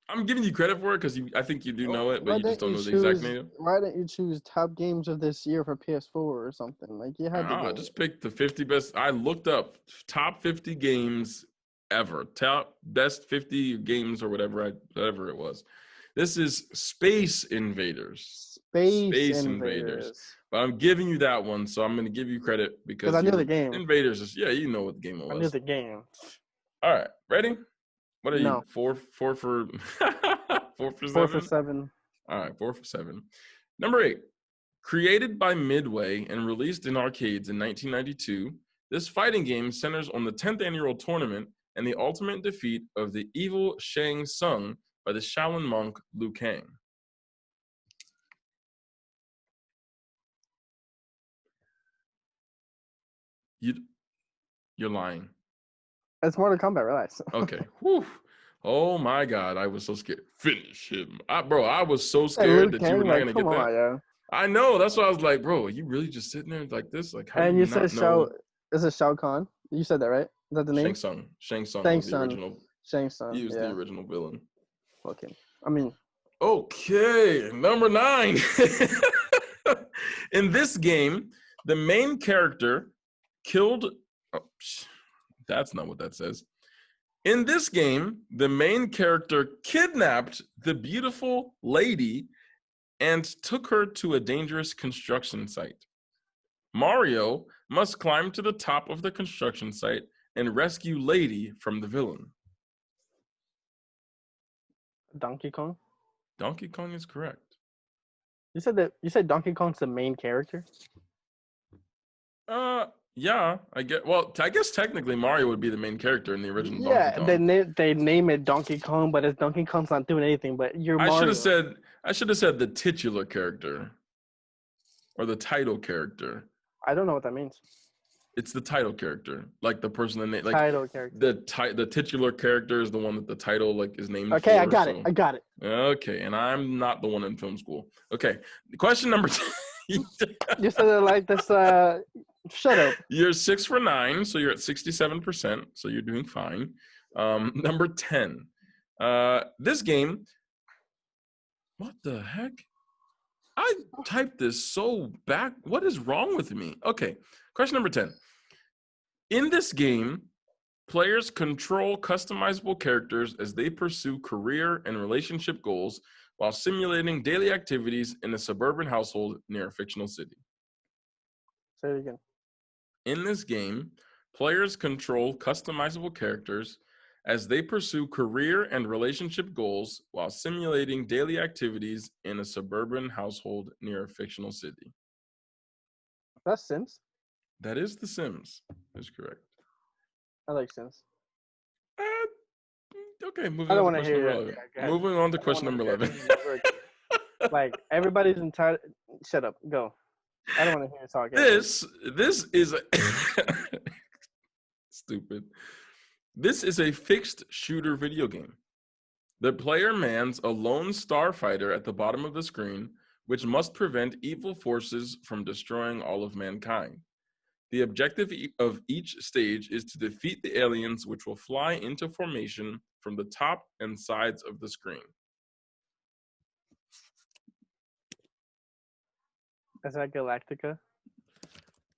[SPEAKER 2] I'm giving you credit for it because I think you do know it, but you just don't know the exact name.
[SPEAKER 1] Why didn't you choose top games of this year for PS4 or something? Like you had to go.
[SPEAKER 2] Just pick the 50 best. I looked up top 50 games ever. Top best 50 games or whatever it was. This is Space Invaders.
[SPEAKER 1] Space Invaders.
[SPEAKER 2] But I'm giving you that one, so I'm going to give you credit because
[SPEAKER 1] I knew the game.
[SPEAKER 2] Invaders is you know what the game was.
[SPEAKER 1] I knew the game.
[SPEAKER 2] All right, ready? What are
[SPEAKER 1] No.
[SPEAKER 2] you? Four for 4 for 7?
[SPEAKER 1] 4 for 7.
[SPEAKER 2] All right, 4 for 7. Number 8. Created by Midway and released in arcades in 1992, this fighting game centers on the 10th annual tournament and the ultimate defeat of the evil Shang Tsung by the Shaolin monk Liu Kang. You're lying.
[SPEAKER 1] It's Mortal Kombat, relax.
[SPEAKER 2] Okay. Whew. Oh my God, I was so scared. Finish him. Bro, I was so scared that you were not going to get that.
[SPEAKER 1] Yeah.
[SPEAKER 2] I know. That's why I was like, bro, are you really just sitting there like this? Like, how
[SPEAKER 1] and
[SPEAKER 2] do
[SPEAKER 1] you said is it Shao Kahn? You said that, right? Is that the name?
[SPEAKER 2] Shang Tsung was the original.
[SPEAKER 1] Shang Tsung.
[SPEAKER 2] He was the original villain.
[SPEAKER 1] Okay. I mean.
[SPEAKER 2] Okay, number 9. In this game, the main character killed. Oh, that's not what that says. In this game, the main character kidnapped the beautiful lady and took her to a dangerous construction site. Mario must climb to the top of the construction site and rescue Lady from the villain.
[SPEAKER 1] Donkey Kong?
[SPEAKER 2] Donkey Kong is correct.
[SPEAKER 1] You said Donkey Kong's the main character?
[SPEAKER 2] Yeah, I guess technically Mario would be the main character in the original Donkey Kong.
[SPEAKER 1] Yeah, they name it Donkey Kong, but Donkey Kong's not doing anything. But you're Mario.
[SPEAKER 2] I should have said the titular character, or the title character.
[SPEAKER 1] I don't know what that means.
[SPEAKER 2] It's the title character, like the person that like
[SPEAKER 1] title character.
[SPEAKER 2] The titular character is the one that the title is named.
[SPEAKER 1] Okay,
[SPEAKER 2] for,
[SPEAKER 1] I got it.
[SPEAKER 2] Okay, and I'm not the one in film school. Okay, question number 2.
[SPEAKER 1] You said it like this. Shut up.
[SPEAKER 2] You're 6 for 9, so you're at 67%. So you're doing fine. Number 10. This game. What the heck? I typed this so back. What is wrong with me? Okay, question number 10. In this game, players control customizable characters as they pursue career and relationship goals while simulating daily activities in a suburban household near a fictional city.
[SPEAKER 1] Say it again.
[SPEAKER 2] In this game, players control customizable characters as they pursue career and relationship goals while simulating daily activities in a suburban household near a fictional city.
[SPEAKER 1] That's Sims?
[SPEAKER 2] That is The Sims. That's correct.
[SPEAKER 1] I like Sims.
[SPEAKER 2] Okay, moving on to question number 11. Moving on to question number 11.
[SPEAKER 1] Like, everybody's entitled. Shut up. Go. I don't want to hear you talk.
[SPEAKER 2] This is stupid. This is a fixed shooter video game. The player mans a lone starfighter at the bottom of the screen, which must prevent evil forces from destroying all of mankind. The objective of each stage is to defeat the aliens, which will fly into formation from the top and sides of the screen.
[SPEAKER 1] Is that Galactica?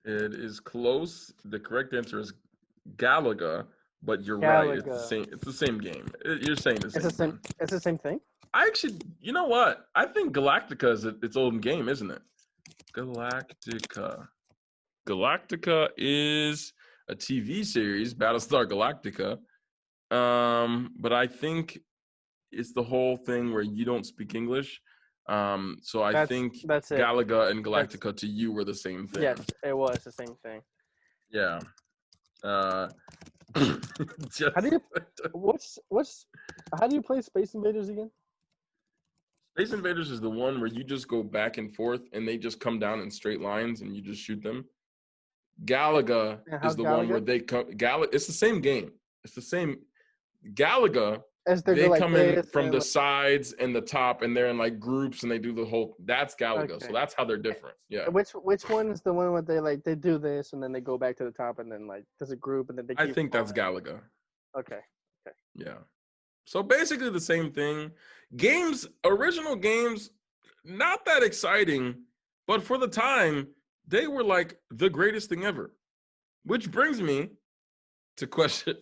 [SPEAKER 2] It is close. The correct answer is Galaga, but you're right. It's the same. It's the same game. You're saying the same thing.
[SPEAKER 1] It's the same thing?
[SPEAKER 2] I actually, you know what? I think Galactica is its own game, isn't it? Galactica. Galactica is a TV series, Battlestar Galactica. But I think it's the whole thing where you don't speak English. So I think
[SPEAKER 1] that's it.
[SPEAKER 2] Galaga and Galactica to you were the same thing.
[SPEAKER 1] Yes, it was the same thing.
[SPEAKER 2] Yeah.
[SPEAKER 1] How do you play Space Invaders again?
[SPEAKER 2] Space Invaders is the one where you just go back and forth and they just come down in straight lines and you just shoot them. Galaga is the one where they come. It's the same game. It's the same. Galaga, they come in from the sides and the top, and they're in like groups, and they do the whole. That's Galaga. Okay. So that's how they're different. Yeah.
[SPEAKER 1] Which one is the one where they do this and then they go back to the top and then like there's a group and then they.
[SPEAKER 2] I think that's Galaga.
[SPEAKER 1] Okay.
[SPEAKER 2] Yeah. So basically the same thing. Original games, not that exciting, but for the time, they were like the greatest thing ever. Which brings me to question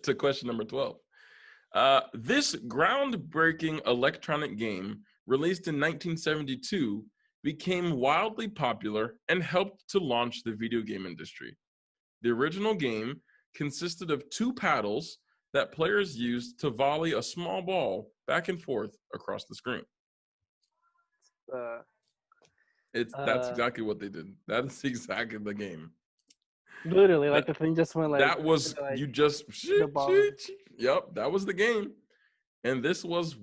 [SPEAKER 2] number 12. This groundbreaking electronic game, released in 1972, became wildly popular and helped to launch the video game industry. The original game consisted of 2 paddles that players used to volley a small ball back and forth across the screen. That's exactly what they did. That's exactly the game.
[SPEAKER 1] Literally, like the thing just went like
[SPEAKER 2] that was like, you just yep, that was the game. And this was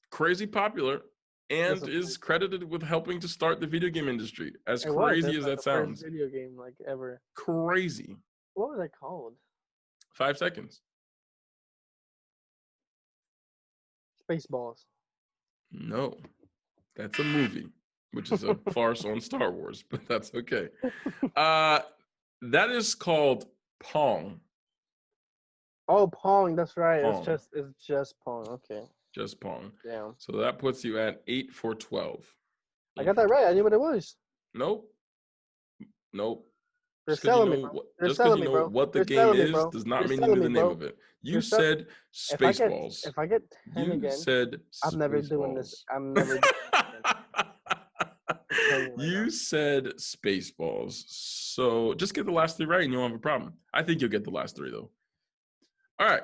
[SPEAKER 2] crazy popular and is credited with helping to start the video game industry. As crazy as that sounds.
[SPEAKER 1] First video game like ever.
[SPEAKER 2] Crazy.
[SPEAKER 1] What was that called?
[SPEAKER 2] 5 seconds.
[SPEAKER 1] Spaceballs.
[SPEAKER 2] No, that's a movie, which is a farce on Star Wars, but that's okay. That is called Pong.
[SPEAKER 1] Oh, Pong, that's right. Pong. It's just Pong. Okay.
[SPEAKER 2] Just Pong.
[SPEAKER 1] Yeah.
[SPEAKER 2] So that puts you at 8 for 12.
[SPEAKER 1] I got that right. I knew what it was.
[SPEAKER 2] Nope.
[SPEAKER 1] Just because you know
[SPEAKER 2] what the game is does not mean you knew the name of it. You said Spaceballs.
[SPEAKER 1] If I get 10 again,
[SPEAKER 2] said
[SPEAKER 1] I'm never doing this. I'm never doing this.
[SPEAKER 2] You said Spaceballs. So just get the last 3 right and you won't have a problem. I think you'll get the last 3 though. All right.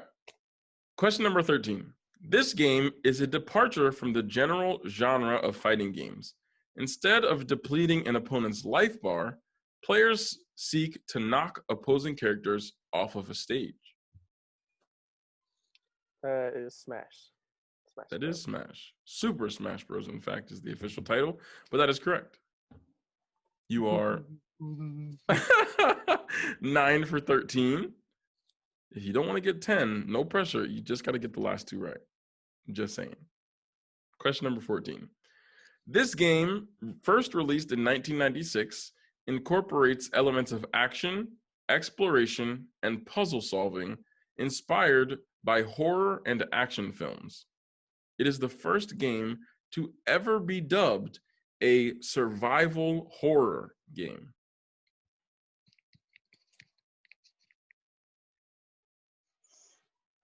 [SPEAKER 2] Question number 13. This game is a departure from the general genre of fighting games. Instead of depleting an opponent's life bar, players seek to knock opposing characters off of a stage.
[SPEAKER 1] Is Smash.
[SPEAKER 2] That is Smash. Super Smash Bros. In fact, is the official title, but that is correct. You are 9 for 13. If you don't want to get 10, no pressure. You just got to get the last 2 right. Just saying. Question number 14. This game, first released in 1996, incorporates elements of action, exploration, and puzzle solving inspired by horror and action films. It is the first game to ever be dubbed a survival horror game.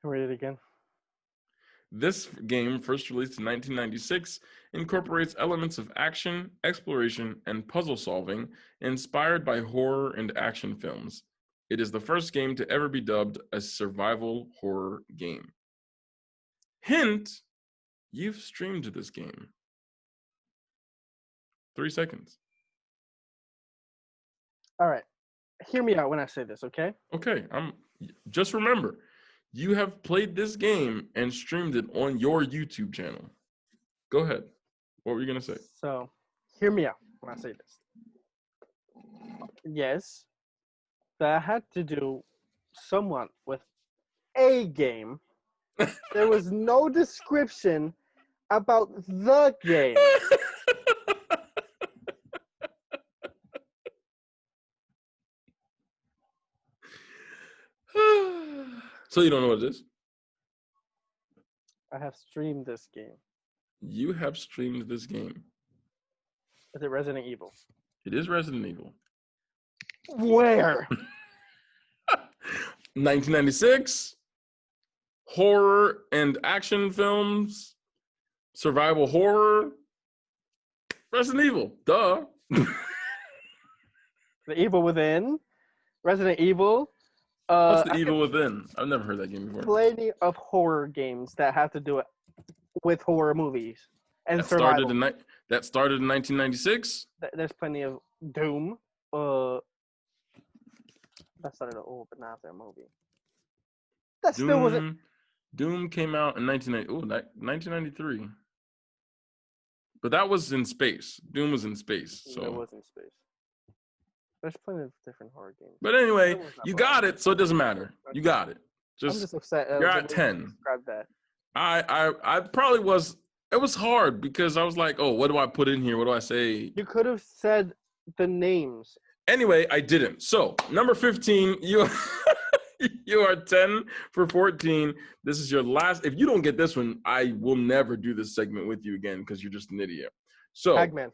[SPEAKER 1] Read it again.
[SPEAKER 2] This game, first released in 1996, incorporates elements of action, exploration, and puzzle solving inspired by horror and action films. It is the first game to ever be dubbed a survival horror game. Hint, you've streamed this game. 3 seconds.
[SPEAKER 1] All right. Hear me out when I say this, okay?
[SPEAKER 2] Okay. Just remember, you have played this game and streamed it on your YouTube channel. Go ahead. What were you going to say?
[SPEAKER 1] So, hear me out when I say this. Yes, that had to do somewhat with a game. There was no description about the game.
[SPEAKER 2] So you don't know what it is?
[SPEAKER 1] I have streamed this game.
[SPEAKER 2] You have streamed this game.
[SPEAKER 1] Is it Resident Evil?
[SPEAKER 2] It is Resident Evil.
[SPEAKER 1] Where?
[SPEAKER 2] 1996. Horror and action films. Survival horror. Resident Evil. Duh.
[SPEAKER 1] The Evil Within. Resident Evil.
[SPEAKER 2] What's the Evil Within? I've never heard that game before.
[SPEAKER 1] Plenty of horror games that have to do it with horror movies and
[SPEAKER 2] that
[SPEAKER 1] survival.
[SPEAKER 2] that started in 1996.
[SPEAKER 1] There's plenty of Doom. That started but not after a movie. That still wasn't.
[SPEAKER 2] Doom came out in 1993. But that was in space. Doom was in space. So
[SPEAKER 1] it was in space. There's plenty of different horror games.
[SPEAKER 2] But anyway, you got it, so it doesn't matter. You got it.
[SPEAKER 1] I'm just upset.
[SPEAKER 2] You're at 10.
[SPEAKER 1] Describe that.
[SPEAKER 2] I probably was. It was hard because I was like, oh, what do I put in here? What do I say?
[SPEAKER 1] You could have said the names.
[SPEAKER 2] Anyway, I didn't. So number 15, you are 10 for 14. This is your last. If you don't get this one, I will never do this segment with you again because you're just an idiot. So
[SPEAKER 1] Pac-Man.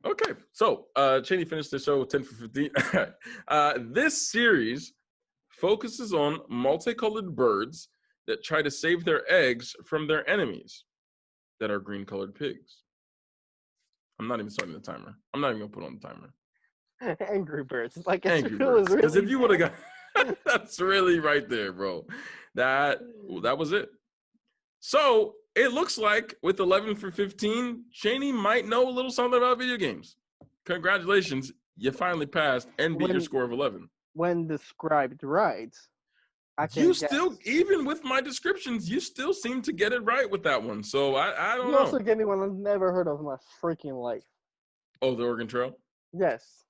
[SPEAKER 2] Okay, so Cheney finished the show with 10 for 15. This series focuses on multicolored birds that try to save their eggs from their enemies that are green-colored pigs. I'm not even starting the timer. I'm not even going to put on the timer.
[SPEAKER 1] Angry Birds. Like
[SPEAKER 2] Angry Birds. Because if you would have got... That's really right there, bro. That was it. So it looks like with 11 for 15, Cheney might know a little something about video games. Congratulations. You finally passed and beat your score of 11.
[SPEAKER 1] When described right, I can
[SPEAKER 2] guess. Even with my descriptions, you still seem to get it right with that one. So I don't know.
[SPEAKER 1] You also gave me one I've never heard of in my freaking life.
[SPEAKER 2] Oh, the Oregon Trail?
[SPEAKER 1] Yes.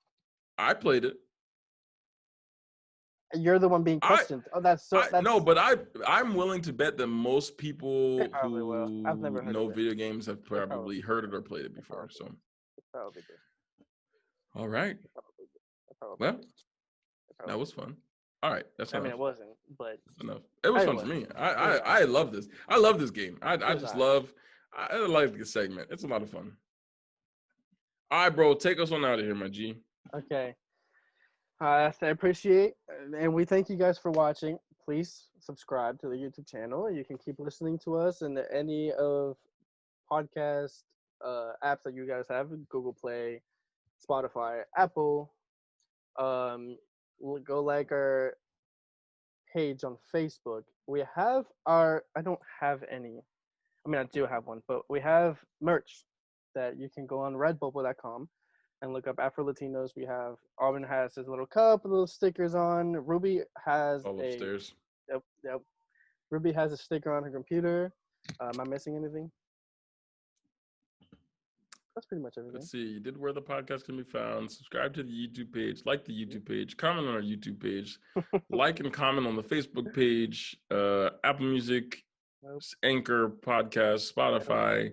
[SPEAKER 2] I played it.
[SPEAKER 1] You're the one being questioned.
[SPEAKER 2] No, but I'm willing to bet that most people who
[SPEAKER 1] I've never heard
[SPEAKER 2] know video games have probably heard it or played it before. So
[SPEAKER 1] probably do.
[SPEAKER 2] All right. Well, that was fun. All right, that's enough.
[SPEAKER 1] I mean, it wasn't, but
[SPEAKER 2] enough. It was fun to me. I love this. I love this game. I like this segment. It's a lot of fun. All right, bro, take us on out of here, my G.
[SPEAKER 1] Okay. I appreciate, and we thank you guys for watching. Please subscribe to the YouTube channel. You can keep listening to us in any of podcast apps that you guys have: Google Play, Spotify, Apple. Go like our page on Facebook. We have I don't have any. I mean, I do have one, but we have merch that you can go on Redbubble.com and look up AfroLatinos. We have Aubyn has his little cup, little stickers on. Ruby has
[SPEAKER 2] all upstairs.
[SPEAKER 1] Yep. Ruby has a sticker on her computer. Am I missing anything? That's pretty much everything.
[SPEAKER 2] Let's see. You did where the podcast can be found. Subscribe to the YouTube page. Like the YouTube page. Comment on our YouTube page. Like and comment on the Facebook page. Apple Music, Anchor, Podcast, Spotify.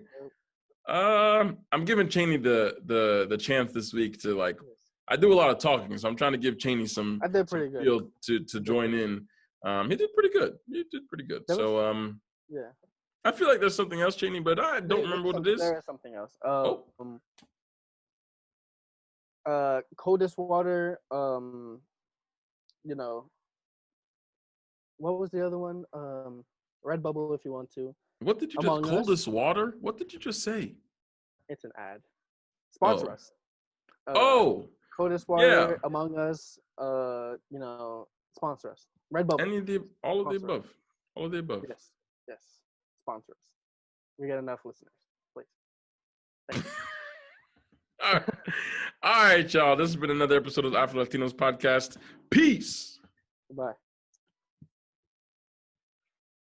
[SPEAKER 2] I'm giving Cheney the chance this week to I do a lot of talking, so I'm trying to give Cheney some field to join in. He did pretty good. So
[SPEAKER 1] yeah.
[SPEAKER 2] I feel like there's something else, Cheney, but I don't remember what it is.
[SPEAKER 1] There is something else. Coldest water. What was the other one? Redbubble, if you want to.
[SPEAKER 2] What did you just coldest water? What did you just say?
[SPEAKER 1] It's an ad. Sponsor us. Coldest water, Among Us. Sponsor us. Redbubble.
[SPEAKER 2] All of the above.
[SPEAKER 1] Yes. Sponsor us. We get enough listeners, please. Thank you.
[SPEAKER 2] All right, y'all. This has been another episode of the AfroLatinos podcast. Peace.
[SPEAKER 1] Bye.